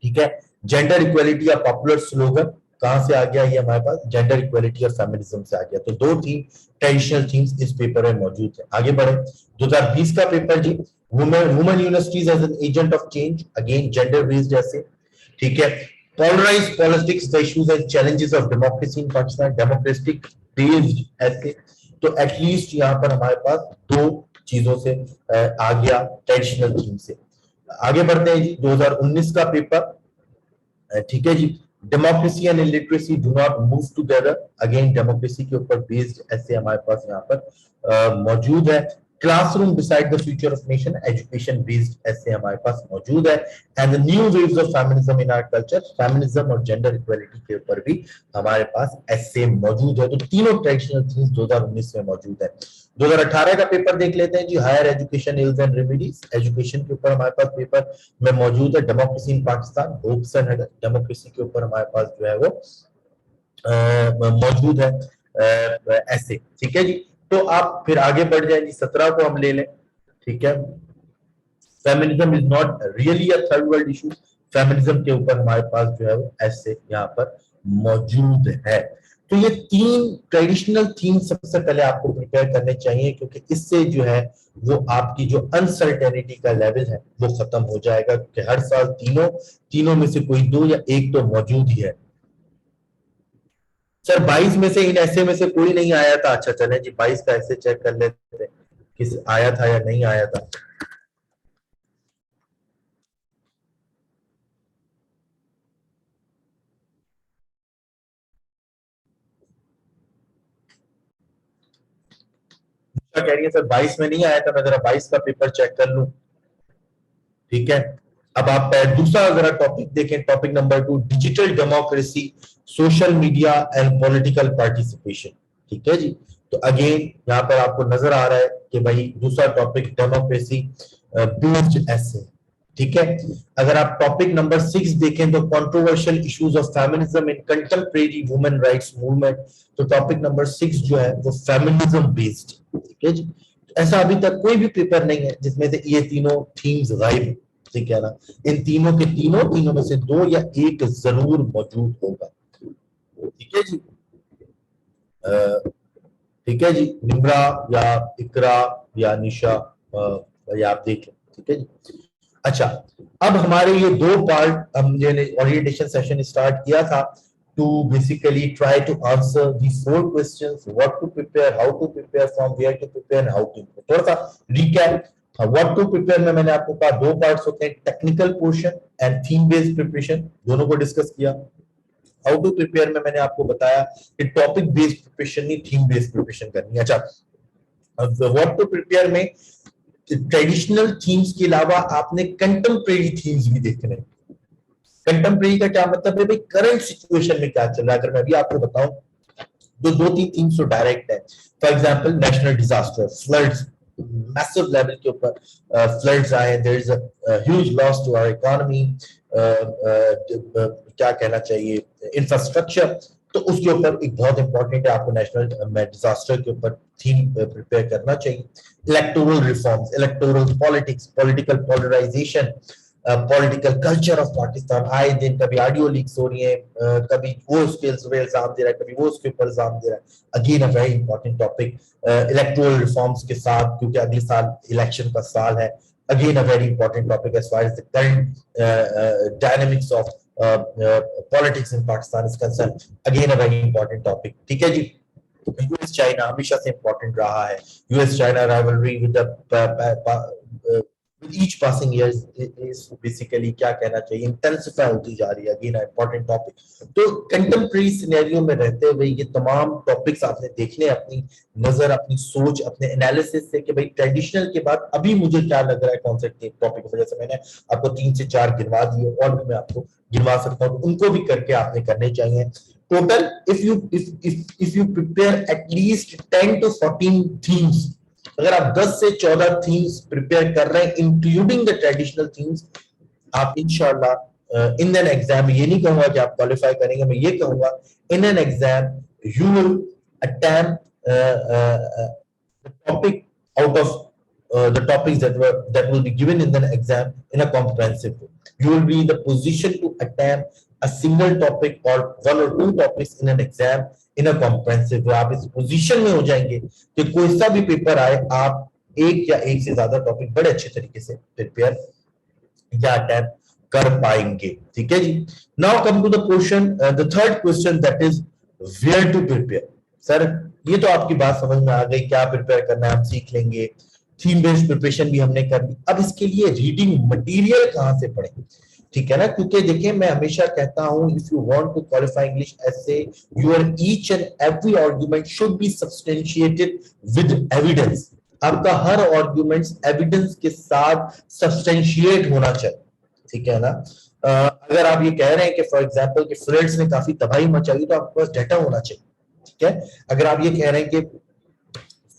ठीक है। जेंडर इक्वलिटी या पॉपुलर स्लोगन कहां से आ गया? ये हमारे पास जेंडर इक्वलिटी और फेमिनिज्म से आ गया। तो दो थीम, ट्रेडिशनल थीम्स इस पेपर में मौजूद है। आगे बढ़े, 2020 का पेपर जी, women universities as an agent of change, again gender based ऐसे, ठीक है। Polarised politics, the issues and challenges of democracy in Pakistan, democratic based ऐसे। तो एटलीस्ट यहाँ पर हमारे पास दो चीजों से आ गया ट्रेडिशनल थीम से। आगे बढ़ते हैं जी, 2019 का पेपर, ठीक है जी। Democracy and illiteracy do not move together, again democracy के ऊपर बेस्ड ऐसे हमारे पास यहाँ पर मौजूद है। Classroom decide the future of nation, education based ऐसे हमारे पास मौजूद है। And the new waves of feminism in our culture, feminism और जेंडर इक्वलिटी के ऊपर भी हमारे पास ऐसे मौजूद है। तो तीनों ट्रेडिशनल थीम्स 2019 में मौजूद है। 2018 का पेपर देख लेते हैं जी, higher education ills and remedies, education के ऊपर हमारे पास पेपर में मौजूद है। Democracy in Pakistan, hopes and democracy के ऊपर हमारे पास जो है वो मौजूद है ऐसे, ठीक है जी। तो आप फिर आगे बढ़ जाए जी, 17 को हम ले लें, ठीक है। Feminism is not really a third world issue, feminism के ऊपर हमारे पास जो है वो ऐसे यहाँ पर मौजूद है। तो ये तीन ट्रेडिशनल थीम सबसे पहले आपको प्रिपेयर करने चाहिए, क्योंकि इससे जो है वो आपकी जो अनसर्टेनिटी का लेवल है वो खत्म हो जाएगा, क्योंकि हर साल तीनों तीनों में से कोई दो या एक तो मौजूद ही है। सर 22 में से इन ऐसे में से कोई नहीं आया था? अच्छा चले जी 22 का ऐसे चेक कर लेते हैं किस आया था या नहीं आया था। कह रही है सर 22 में नहीं आया था, मैं जरा 22 का पेपर चेक कर लूं, ठीक है। अब आप दूसरा जरा टॉपिक देखें, topic number 2, digital democracy, social media and political participation, ठीक है जी। तो अगेन यहाँ पर आपको नजर आ रहा है कि भाई दूसरा टॉपिक डेमोक्रेसी बेस्ड ऐसे, ठीक है। अगर आप टॉपिक नंबर 6 देखें तो controversial issues of feminism in contemporary women rights movement, तो टॉपिक नंबर 6 जो है वो फेमिनिज्म बेस्ड, ठीक है जी। ऐसा अभी तक कोई भी पेपर नहीं है जिसमें से ये तीनों थीम्स गायब, ठीक है ना। इन तीनों में से दो या एक जरूर मौजूद होगा, ठीक है जी। ठीक है जी, निम्रा या इकरा या निशा, या आप देख लें, ठीक है जी। अच्छा, अब हमारे ये दो पार्ट हमने ओरिएंटेशन सेशन स्टार्ट किया था to basically try to answer these four questions: what to prepare, how to prepare, from where to prepare, and how to prepare. थोड़ा सा recap. What to prepare में मैंने आपको कहा दो पार्ट्स होते हैं, technical portion and theme based preparation, दोनों को डिस्कस किया. हाउ टू प्रिपेयर में मैंने आपको बताया कि टॉपिक बेस्ड प्रिपरेशन नहीं, थीम बेस्ड प्रिपरेशन करनी है. अच्छा, व्हाट टू प्रिपेयर में ट्रेडिशनल थीम्स के अलावा आपने कंटेम्परेरी थीम्स भी देखने. कंटेम्परेरी का क्या मतलब है भाई, करंट सिचुएशन में क्या चल रहा है. अगर मैं भी आपको बताऊं तो दो तीन थीम्स तो डायरेक्ट है. For example national disaster, floods, massive level के ऊपर फ्लड्स आए, there is a huge loss to our economy, क्या कहना चाहिए, इंफ्रास्ट्रक्चर. तो उसके ऊपर एक बहुत इंपॉर्टेंट है, आपको नेशनल डिजास्टर के ऊपर थीम प्रिपेयर करना चाहिए. Electoral reforms, electoral politics, political polarisation, political culture of Pakistan. आए दिन कभी ऑडियो लीक्स हो रही है, कभी वो उसके इल्जाम दे रहा है, कभी वो उसके ऊपर इल्जाम दे रहा है. Again a very important topic. Electoral reforms के साथ, क्योंकि अगले साल इलेक्शन का साल है, again a very important topic as far as the current dynamics of politics in Pakistan is concern. Again a very important topic. ठीक है जी. यूएस चाइना हमेशा से इंपॉर्टेंट रहा है. US China rivalry with the with each passing year is basically क्या कहना चाहिए, intensify होती जा रही है. Again important topic. तो कंटेम्परेरी सिनेरियो में रहते हुए ये तमाम टॉपिक्स आपने देखने, अपनी नजर, अपनी सोच, अपने एनालिसिस से कि भाई ट्रेडिशनल के बाद अभी मुझे क्या लग रहा है कौन से टॉपिक की वजह से. मैंने आपको 3 से 4 गिनवा दिए, और भी मैं आपको गिनवा सकता हूँ, उनको भी करके आपने करने चाहिए. Total if you prepare at least 10 to 14 themes, अगर आप 10 से 14 थीम्स प्रिपेयर कर रहे हैं इंक्लूडिंग द ट्रेडिशनल थीम्स, आप इंशाल्लाह इन एन एग्जाम, ये नहीं कहूंगा कि आप क्वालिफाई करेंगे, मैं ये कहूंगा in an exam you will attempt the topic out of the topics that will be given in the exam in a comprehensive way. You will be in the position to attempt a single topic or one or two topics in an exam in a comprehensive way. आप इस position में हो जाएंगे कि कोई सा भी paper आए, आप एक या एक से ज्यादा टॉपिक बड़े अच्छे तरीके से प्रिपेयर या अटेम्प्ट कर पाएंगे. ठीक है जी. Now come to the portion, the third question, that is where to prepare. Sir ये तो आपकी बात समझ में आ गई, क्या प्रिपेयर करना है हम सीख लेंगे, थीम बेस्ड प्रिपरेशन भी हमने कर ली. अब इसके लिए रीडिंग मटेरियल कहां से पढ़ें. ठीक है ना, क्योंकि देखिए मैं हमेशा कहता हूं, if you want to qualify English essay, your each and every argument should be substantiated with evidence. आपका हर आर्गुमेंट्स एविडेंस के साथ सब्सटेंशिएट होना चाहिए. ठीक है ना. अगर आप ये कह रहे हैं कि फॉर एग्जांपल कि फ्लड्स ने काफी तबाही मचाई, तो आपके पास डाटा होना चाहिए. ठीक है. अगर आप ये कह रहे हैं कि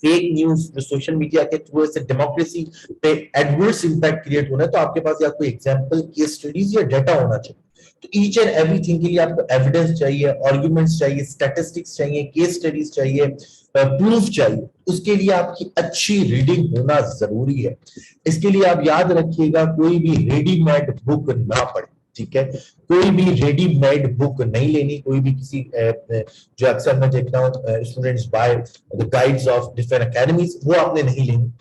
फेक न्यूज जो सोशल मीडिया के थ्रू से डेमोक्रेसी पे एडवर्स इंपैक्ट क्रिएट होना है, तो आपके पास या कोई एग्जांपल, केस स्टडीज या डाटा होना चाहिए. तो ईच एंड एवरीथिंग के लिए आपको एविडेंस चाहिए, आर्गुमेंट्स चाहिए, स्टैटिस्टिक्स चाहिए, केस स्टडीज चाहिए, प्रूफ चाहिए. उसके लिए आपकी अच्छी रीडिंग होना जरूरी है. इसके लिए आप याद रखिएगा, कोई भी रेडीमेड बुक ना पढ़े. ठीक है. कोई भी रेडीमेड बुक नहीं लेनी. कोई भी किसी जो अक्सर मैं देखता हूँ students by the guides of different academies, वो आपने नहीं लेनी.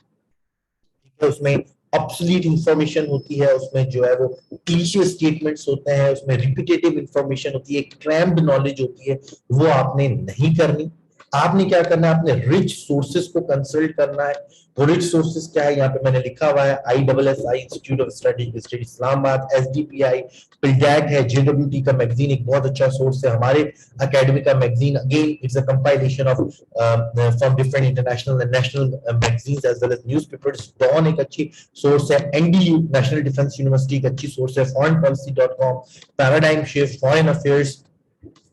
उसमें ऑब्सोलीट इंफॉर्मेशन होती है, उसमें जो है वो क्लीशे स्टेटमेंट्स होते हैं, उसमें रिपीटेटिव इंफॉर्मेशन होती है, क्रैम्प्ड नॉलेज होती है, वो आपने नहीं करनी. आपने क्या करना है, आपने रिच सोर्सेस को कंसल्ट करना है. तो रिच सोर्सेस क्या है, यहाँ पे मैंने लिखा हुआ है, ISSI institute of strategic study Islamabad, SDPI, पिलडैक है, JWT का मैगजीन एक बहुत अच्छा सोर्स है, हमारे एकेडमी का magazine, again it's a compilation of from different international and national magazines as well as newspapers. Dawn एक अच्छी सोर्स है, NDU नेशनल डिफेंस यूनिवर्सिटी एक अच्छी सोर्स है, foreignpolicy.com, paradigm shift, foreign affairs,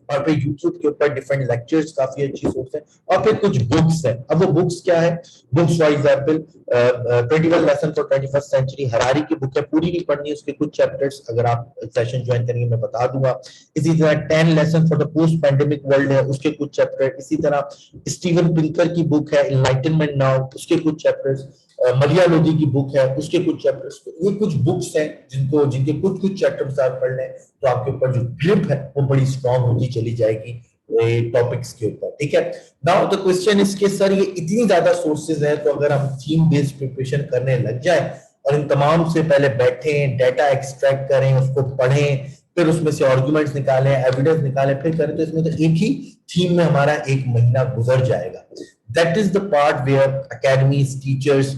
और फिर यूट्यूब के ऊपर डिफरेंट लेक्चर्स काफी अच्छी सोर्स है, और फिर कुछ बुक्स है. अब वो बुक्स क्या है, books for example 21 lesson for 21st century, Harari की बुक है, पूरी नहीं पढ़नी, उसके कुछ चैप्टर्स अगर आप सेशन ज्वाइन करेंगे मैं बता दूंगा. इसी तरह 10 lesson for the post pandemic world है, उसके कुछ चैप्टर. इसी तरह स्टीवन पिंकर की बुक है एनलाइटनमेंट नाउ, उसके कुछ चैप्टर्स. मरिया लोधी की बुक है, उसके कुछ चैप्टर्स. ये कुछ बुक्स हैं जिनके कुछ कुछ चैप्टर्स आप पढ़ लें, तो आपके ऊपर जो ग्रिप है वो बड़ी स्ट्रांग होती चली जाएगी टॉपिक्स के ऊपर. ठीक है. नाउ द क्वेश्चन इज के सर ये इतनी ज्यादा सोर्सेज है, तो अगर हम थीम बेस्ड प्रिपरेशन करने लग जाए और इन तमाम से पहले बैठें, डेटा एक्सट्रैक्ट करें, उसको पढ़ें, फिर उसमें से आर्गुमेंट्स निकालें, एविडेंस निकालें, फिर करें, तो इसमें तो एक ही थीम में हमारा एक महीना गुजर जाएगा. That is the part where academies, teachers,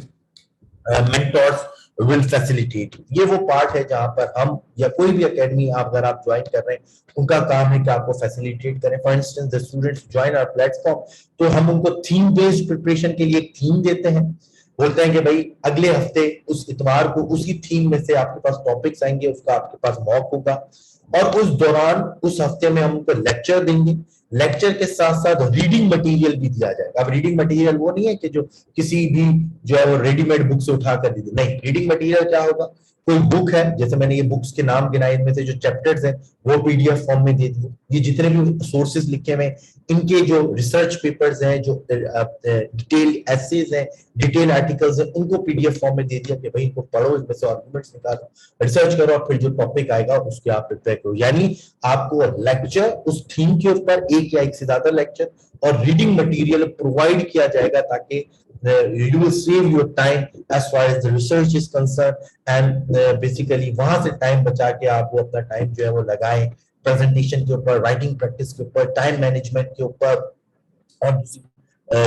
mentors will facilitate. ये वो पार्ट है जहां पर हम या कोई भी एकेडमी आप अगर आप ज्वाइन कर रहे हैं, उनका काम है कि आपको फैसिलिटेट करें. For instance the students join our platform, तो हम उनको थीम बेस्ड प्रिपरेशन के लिए एक थीम देते हैं, बोलते हैं कि भाई अगले हफ्ते उस इतवार को उसी थीम में से आपके पास टॉपिक्स आएंगे, उसका आपके पास मॉक होगा, और उस दौरान उस हफ्ते में हम उनको लेक्चर देंगे. लेक्चर के साथ साथ रीडिंग मटेरियल भी दिया जाएगा. अब रीडिंग मटेरियल वो नहीं है कि जो किसी भी जो है वो रेडीमेड बुक से उठा कर दी, नहीं. रीडिंग मटेरियल क्या होगा, कोई बुक है, जैसे मैंने ये बुक्स के नाम गिनाए, इनमें से जो चैप्टर्स हैं वो पीडीएफ फॉर्म में दे दिए. ये जितने भी सोर्सेज लिखे हुए, इनके जो रिसर्च पेपर्स हैं, जो डिटेल एसेज हैं, डिटेल आर्टिकल्स हैं, उनको पीडीएफ फॉर्म में दे दिया कि भाई इनको पढ़ो, इसमें से आर्गुमेंट्स निकालो, रिसर्च करो, और फिर जो टॉपिक आएगा उसके आप प्रिपेयर करो. यानी आपको लेक्चर उस थीम के ऊपर, एक या एक से ज्यादा लेक्चर और रीडिंग मटेरियल प्रोवाइड किया जाएगा, ताकि you will save your time as far as the research is concerned, and basically वहां से टाइम बचा के आप वो अपना टाइम जो है वो लगाएं प्रेजेंटेशन के ऊपर, राइटिंग प्रैक्टिस के ऊपर, टाइम मैनेजमेंट के ऊपर और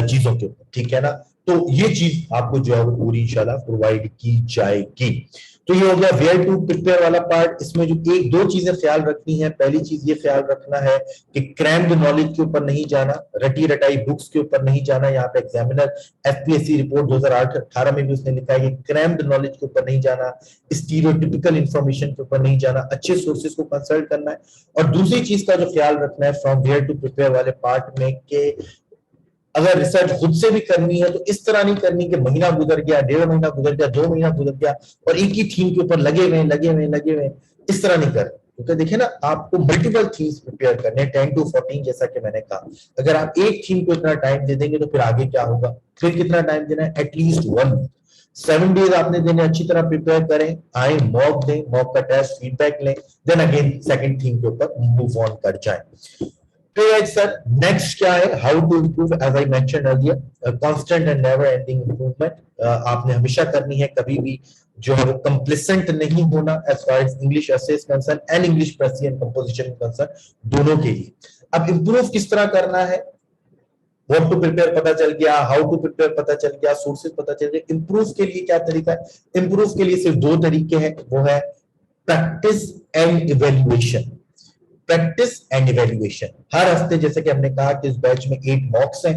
चीजों के ऊपर. ठीक है ना. तो ये चीज आपको जो है वो पूरी इंशाल्लाह प्रोवाइड की जाएगी. तो ये हो गया वेयर टू प्रिपेयर वाला पार्ट. इसमें जो एक दो चीजें ख्याल रखनी है, पहली चीज ये ख्याल रखना है कि क्रैम्ड नॉलेज के ऊपर नहीं जाना, रटी रटाई बुक्स के ऊपर नहीं जाना. यहाँ पे एग्जामिनर एफपीएससी रिपोर्ट 2018 में भी उसने लिखा है कि क्रैम्ड नॉलेज के ऊपर नहीं जाना, स्टीरियोटिपिकल इंफॉर्मेशन के ऊपर नहीं जाना, अच्छे सोर्सेज को कंसल्ट करना है. और दूसरी चीज का जो ख्याल रखना है फ्रॉम वेयर टू प्रिपेयर वाले पार्ट में, कि अगर रिसर्च खुद से भी करनी है तो इस तरह नहीं करनी कि महीना गुजर गया, 1.5 महीना गुजर गया, 2 महीना गुजर गया और एक ही थीम के ऊपर लगे हुए, इस तरह नहीं कर. क्योंकि देखिए ना, आपको मल्टीपल थीम्स प्रिपेयर करने हैं, 10 to 14, जैसा कि मैंने कहा. अगर आप एक थीम को इतना टाइम दे देंगे तो फिर आगे क्या होगा, फिर कितना टाइम देना है, एटलीस्ट 7 डेज आपने देने, अच्छी तरह प्रिपेयर करें, आए मॉक दें, मॉक का टेस्ट फीडबैक लें, देन अगेन सेकंड थीम के ऊपर मूव ऑन कर जाएं. तो सर नेक्स्ट क्या है, how to improve. As I mention earlier, constant and never ending improvement. आपने हमेशा करनी है, कभी भी जो है वो कंप्लेसेंट नहीं होना as far as English essays concern and English precis and composition concern, दोनों के लिए. अब इम्प्रूव किस तरह करना है, व्हाट टू प्रिपेयर पता चल गया, हाउ टू प्रिपेयर पता चल गया, सोर्सेज पता चल गया. इम्प्रूव के लिए क्या तरीका है, इम्प्रूव के लिए सिर्फ 2 तरीके हैं, वो है practice and evaluation. Practice and evaluation. हर हफ्ते, जैसे कि हमने कहा कि इस बैच में 8 मॉक्स हैं,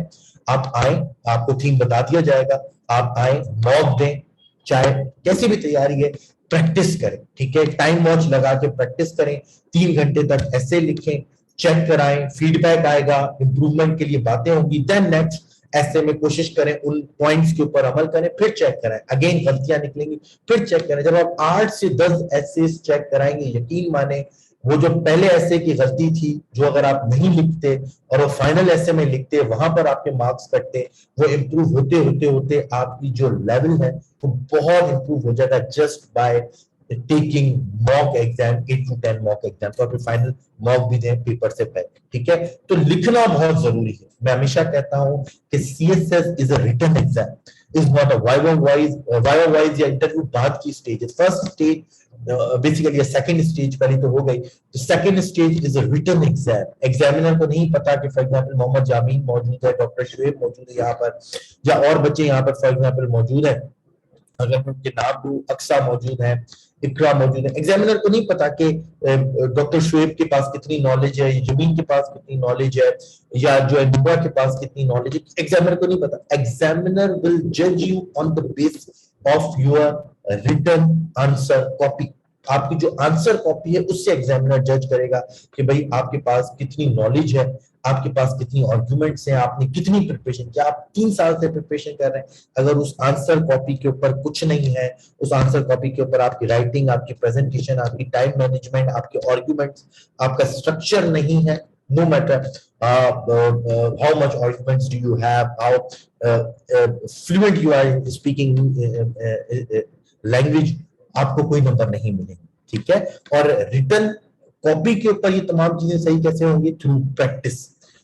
आप आए, आपको थीम बता दिया जाएगा, आप आए, मॉक दें, चाहे कैसी भी तैयारी है, प्रैक्टिस करें. ठीक है, टाइम वॉच लगा के प्रैक्टिस करें, 3 घंटे तक ऐसे लिखें, चेक कराएं, फीडबैक आएगा, इंप्रूवमेंट के लिए बातें होंगी, देन नेक्स्ट ऐसे में कोशिश करें, उन पॉइंट्स के ऊपर अमल करें, फिर चेक करें, अगेन गलतियां निकलेंगी, फिर चेक करें. जब आप 8 से 10 ऐसे चेक कराएंगे, यकीन माने वो जो पहले ऐसे की गलती थी, जो अगर आप नहीं लिखते और वो फाइनल ऐसे में लिखते, वहां पर आपके मार्क्स कटते, वो इम्प्रूव होते होते होते आपकी जो लेवल है वो बहुत इम्प्रूव हो जाएगा, just by taking mock exam, 8 to 10 mock exam. तो आप फाइनल मॉक भी दें पेपर से पहले. ठीक है, तो लिखना बहुत जरूरी है. मैं हमेशा कहता हूं कि CSS is a written exam, is not a viva wise या इंटरव्यू बाद की stage. First stage basically second stage पहले तो हो गई, तो second stage is a written exam. Examiner को नहीं पता कि फॉर एग्जांपल मोहम्मद जामीन मौजूद है, डॉक्टर शुएब मौजूद है यहाँ पर, या और बच्चे यहाँ पर फॉर एग्जांपल मौजूद है, अगर मैं उनके नाम दूं, अक्सा मौजूद है, इकरा मौजूद है. एग्जामिनर को नहीं पता कि डॉक्टर शुएब के पास कितनी नॉलेज है, जमीन के पास कितनी नॉलेज है, या जो है नुबा के पास कितनी नॉलेज है, एग्जामिनर को नहीं पता. एग्जामिनर विल जज you on the base of your written answer copy. आपकी जो आंसर कॉपी है उससे एग्जामिनर जज करेगा कि भाई आपके पास कितनी नॉलेज है, आपके पास कितनी आर्गुमेंट्स हैं, आपने कितनी प्रिपरेशन किया. आप 3 साल से प्रिपरेशन कर रहे हैं, अगर उस आंसर कॉपी के ऊपर कुछ नहीं है, उस आंसर कॉपी के ऊपर आपकी राइटिंग, आपकी प्रेजेंटेशन, आपकी टाइम मैनेजमेंट, आपके आर्गुमेंट्स, आपका स्ट्रक्चर नहीं है, no matter how much arguments do you have, how fluent you are in speaking language, आपको कोई नंबर नहीं मिलेगा. ठीक है, और रिटन कॉपी के ऊपर ये तमाम चीजें सही कैसे होंगी, थ्रू प्रैक्टिस.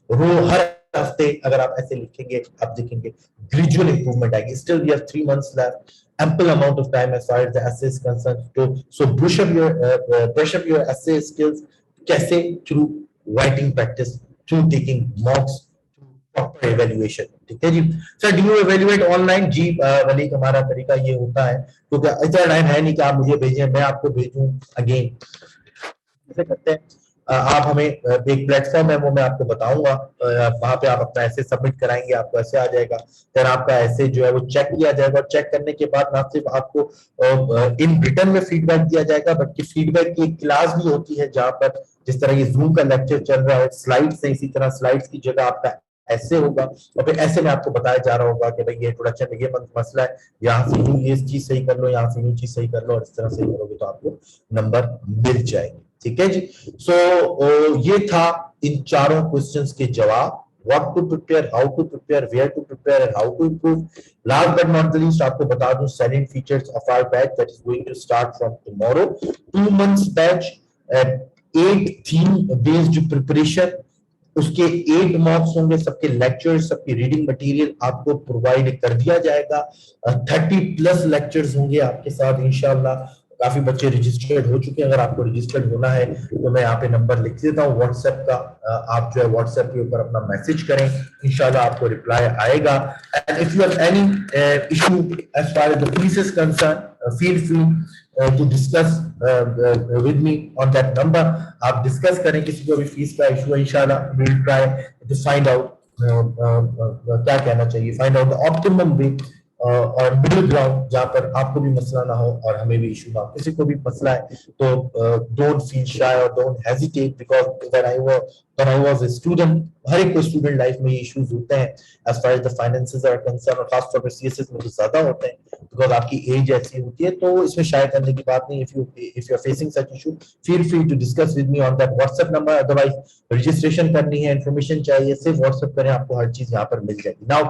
हर हफ्ते अगर आप ऐसे लिखेंगे आप देखेंगे ग्रेजुअल इंप्रूवमेंट आएगी. Still we have 3 months left, ample amount of time as far as the essay is concerned. So brush up your essay skills. कैसे? Through writing practice, through taking mocks, proper evaluation. ठीक है जी. Sir do you evaluate online? जी वलीक, हमारा तरीका ये होता है क्योंकि इतना टाइम है नहीं कि आप मुझे भेजें मैं आपको भेजूं अगेन. कैसे करते हैं? आप हमें एक प्लेटफॉर्म है वो मैं आपको बताऊंगा, वहां पे आप अपना ऐसे सबमिट कराएंगे, आपको ऐसे आ जाएगा. फिर आपका ऐसे जो है वो चेक किया जाएगा. चेक करने के बाद ना सिर्फ आपको इन रिटर्न में फीडबैक दिया जाएगा बल्कि फीडबैक की एक क्लास भी होती है जहां पर जिस तरह ये जूम का लेक्चर चल रहा है स्लाइड्स है, इसी तरह स्लाइड्स की जगह आपका ऐसे होगा और फिर ऐसे में आपको बताया जा रहा होगा कि भाई ये इंट्रोडक्शन में ये मसला है, यहाँ से यूं ये चीज सही कर लो, यहाँ से यूं चीज सही कर लो और इस तरह सही करोगे तो आपको नंबर मिल जाएंगे. ठीक है जी. सो ये था इन चारों क्वेश्चंस के जवाब. What to prepare, how to prepare, where to prepare, and how to improve. Last but not the least, आपको बता दूं selling features of our batch that is going to start from tomorrow. 2 months batch, 8 theme based preparation. उसके 8 मॉक्स होंगे, सबके lectures, सबकी reading material आपको provide कर दिया जाएगा. 30+ लेक्चर्स होंगे आपके साथ इंशाल्लाह. काफी बच्चे रजिस्टर्ड हो चुके हैं. अगर आपको रजिस्टर्ड होना है तो मैं यहाँ पे नंबर लिख देता हूँ व्हाट्सएप का. आप जो है व्हाट्सएप के ऊपर अपना मैसेज करें, इंशाल्लाह आपको रिप्लाई आएगा. And if you have any issue as far as the fees is concern, feel free to discuss with me on that number. आप डिस्कस करें किसी को भी फीस का इशू है, इंशाल्लाह we will try to find out क्या कहना चाहिए, find out the optimum way और मिडिल ग्राउंड जहां पर आपको भी मसला ना हो और हमें भी इशू ना हो. किसी को भी मसला है तो डोंट फील शाय और don't hesitate because when I was a student, हर एक को स्टूडेंट लाइफ में ये इश्यूज होते हैं as far as the finances are concerned और खास तौर पर सीएसएस में तो ज्यादा होते हैं बिकॉज आपकी एज ऐसी होती है. तो इसमें शाय करने की बात नहीं. if you are facing such issue, feel free to discuss with me on that WhatsApp number. Otherwise registration करनी है, इंफॉर्मेशन चाहिए, सिर्फ व्हाट्सएप करें, आपको हर चीज यहाँ पर मिल जाएगी. नाउ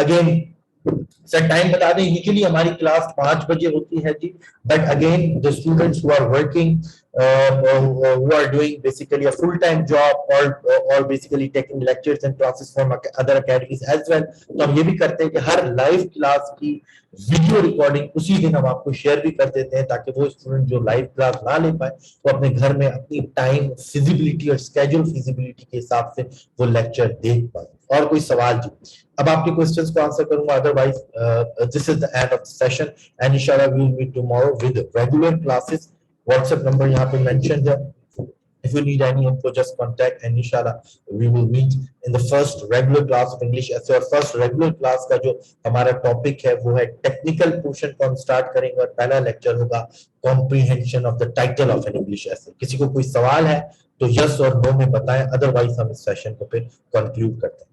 अगेन सर टाइम बता दें, यूजुअली हमारी क्लास 5 बजे होती है जी. But again the students who are working, who are doing basically a full-time job or basically taking lectures and classes from other academies as well, तो हम ये भी करते हैं कि हर लाइव क्लास की वीडियो रिकॉर्डिंग उसी दिन हम आपको शेयर भी कर देते हैं ताकि वो स्टूडेंट जो लाइव क्लास ना ले पाए वो अपने घर में अपनी टाइम फिजिबिलिटी और स्केड्यूल फिजिबिलिटी के हिसाब से वो लेक्चर देख पाए. और कोई सवाल जी? अब आपके क्वेश्चंस को आंसर करूंगा, otherwise this is the end of the session and इंशाल्लाह we will meet tomorrow with regular classes. WhatsApp number यहाँ पे मेंशन है. If you need any info, just contact and inshallah we will meet in the first regular class of English essay. और first regular class का जो हमारा topic है वो है टेक्निकल पोर्शन को हम स्टार्ट करेंगे और पहला लेक्चर होगा comprehension of the title of an English essay. किसी को कोई सवाल है तो यस और नो में बताएं, अदरवाइज हम इस सेशन को फिर कंक्लूड करते हैं.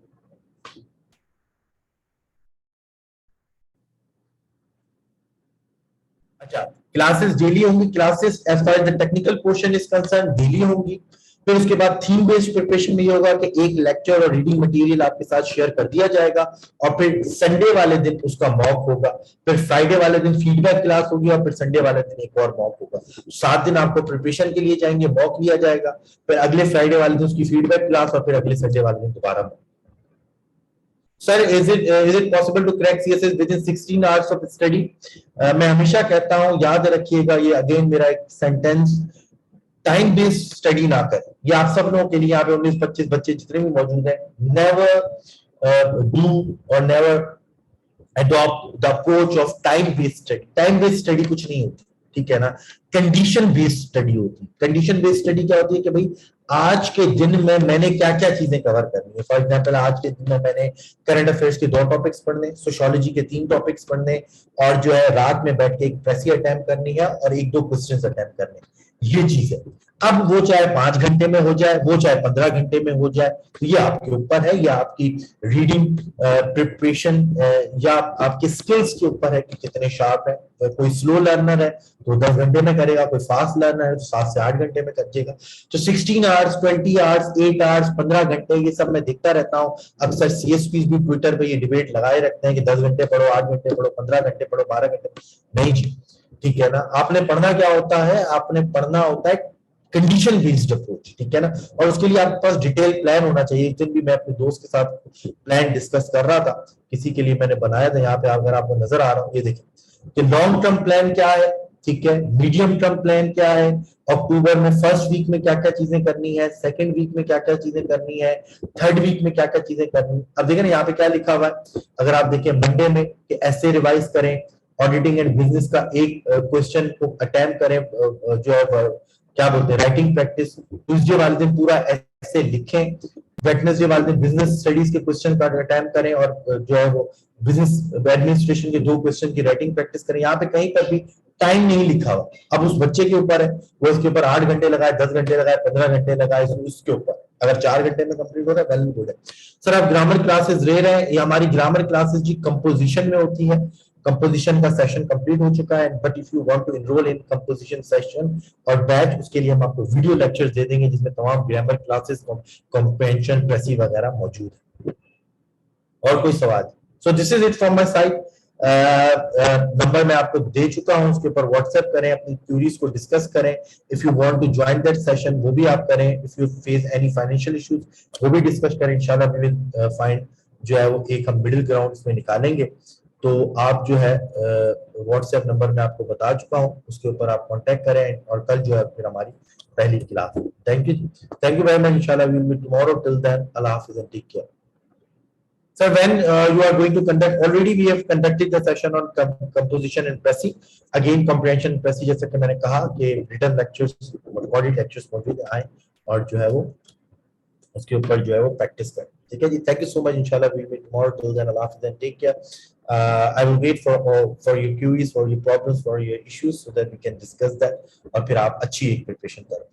अच्छा, क्लासेस डेली होंगी. Classes as far as the technical portion is concern daily होंगी. फिर उसके बाद थीम बेस्ड प्रिपरेशन में ये होगा कि एक लेक्चर और रीडिंग मटेरियल आपके साथ शेयर कर दिया जाएगा और फिर संडे वाले दिन उसका मॉक होगा. फिर फ्राइडे वाले दिन फीडबैक क्लास होगी और फिर संडे वाले दिन एक और मॉक होगा. 7 दिन आपको प्रिपरेशन के लिए जाएंगे, मॉक लिया जाएगा, फिर अगले फ्राइडे वाले दिन उसकी फीडबैक क्लास और फिर अगले संडे वाले दिन दोबारा mock. Sir is it possible to crack CSS within 16 hours of study? मैं हमेशा कहता हूं, याद रखिएगा, ये अगेन मेरा एक सेंटेंस, टाइम बेस्ड स्टडी ना करें. ये आप सब लोगों के लिए, यहाँ पे 19-25 बच्चे जितने भी मौजूद हैं, नेवर डू और never adopt the approach of time based study. Time based study कुछ नहीं होती, ठीक है ना. कंडीशन बेस्ड स्टडी होती है. कंडीशन बेस्ड स्टडी क्या होती है कि भाई आज के दिन में मैंने क्या क्या चीजें कवर करनी है. फॉर एग्जांपल आज के दिन में मैंने करंट अफेयर्स के 2 टॉपिक्स पढ़ने, सोशियोलॉजी के 3 टॉपिक्स पढ़ने और जो है रात में बैठ के एक प्रेसी अटेम्प्ट करनी है और 1-2 क्वेश्चंस अटेम्प्ट करने. ये चीज है. अब वो चाहे 5 घंटे में हो जाए, वो चाहे 15 घंटे में हो जाए, तो ये आपके ऊपर है, या आपकी रीडिंग प्रिपरेशन या आपके स्किल्स के ऊपर है कि कितने शार्प है. कोई स्लो लर्नर है तो 10 घंटे में करेगा, कोई फास्ट लर्नर है तो 7 से 8 घंटे में करेगा. तो 16 आवर्स, 20 आवर्स, 8 आवर्स, 15 घंटे, ये सब मैं देखता रहता हूँ. अक्सर सीएसपी भी ट्विटर पे ये डिबेट लगाए रखते हैं कि 10 घंटे पढ़ो, 8 घंटे पढ़ो, 15 घंटे पढ़ो, 12 घंटे. नहीं जी, ठीक है ना. आपने पढ़ना क्या होता है? आपने पढ़ना होता है कंडीशन बेस्ड अप्रोच, ठीक है ना। और उसके लिए आपके पास डिटेल प्लान होना चाहिए। एक दिन भी मैं अपने दोस्त के साथ प्लान डिस्कस कर रहा था, किसी के लिए मैंने बनाया था, यहाँ पे अगर आपको नजर आ रहा हो, ये देखिए कि लॉन्ग टर्म प्लान क्या है, ठीक है, मीडियम टर्म प्लान क्या है, अक्टूबर में फर्स्ट वीक में क्या क्या चीजें करनी है, सेकंड वीक में क्या क्या चीजें करनी है, थर्ड वीक में क्या क्या चीजें करनी है। अब देखें ना यहाँ पे क्या लिखा हुआ है, अगर आप देखिए मंडे में कि ऐसे रिवाइज करें, ऑडिटिंग एंड बिजनेस का एक क्वेश्चन को अटेम्प्ट करें, जो है क्या बोलते हैं राइटिंग प्रैक्टिस, ट्यूसडे वाले दिन पूरा ऐसे लिखें, वेडनेसडे वाले दिन बिजनेस स्टडीज के क्वेश्चन का अटेम्प्ट करें, और जो है वो बिजनेस एडमिनिस्ट्रेशन के 2 क्वेश्चन की राइटिंग प्रैक्टिस करें। यहाँ पे कहीं पर भी टाइम नहीं लिखा हुआ, अब उस बच्चे के ऊपर है, वो इसके ऊपर 8 घंटे लगाए, 10 घंटे लगाए, 15 घंटे लगाए, उसके ऊपर। अगर 4 घंटे में कंप्लीट हो रहा है वेल गुड है। सर आप ग्रामर क्लासेस ले रहे हैं, ये हमारी ग्रामर क्लासेस जी कंपोजिशन में होती है। कंपोजिशन का सेशन कंप्लीट हो चुका है, but if you want to enrol in composition session और बैच, उसके लिए हम आपको वीडियो लेक्चर्स दे देंगे जिसमें तमाम ग्रामर क्लासेस, कॉम्प्रिहेंशन, प्रेसी वगैरह मौजूद है। और कोई सवाल? सो this is it from my side. Number मैं आपको दे चुका हूं, उसके ऊपर व्हाट्सएप करें, अपनी क्यूरीज को डिस्कस करें। If you want to join that session वो भी आप करें। If you face any financial issues वो भी डिस्कस करें, इंशाल्लाह वी विल फाइंड जो है वो एक हम मिडिल ग्राउंड इसमें निकालेंगे। तो आप जो है व्हाट्सएप नंबर मैं आपको बता चुका हूं, उसके ऊपर आप कांटेक्ट करें, और कल जो है फिर हमारी पहली class. Thank you very much. इंशाल्लाह we will meet tomorrow. Till then अल्लाह हाफिज and take care. Sir, when you are going to conduct, already we have conducted the session on composition and pressy. Again, comprehension and pressy, जैसे कि मैंने कहा कि written lectures, recorded lectures मौजूद आए, और जो है वो उसके ऊपर जो है वो प्रैक्टिस करें। ठीक है जी, थैंक यू सो मच। इंशाल्लाह we will meet tomorrow. Till then अल्लाह हाफिज़ and take care. I will wait for your queries, for your problems, for your issues, so that we can discuss that, और फिर आप अच्छी एक preparation करें।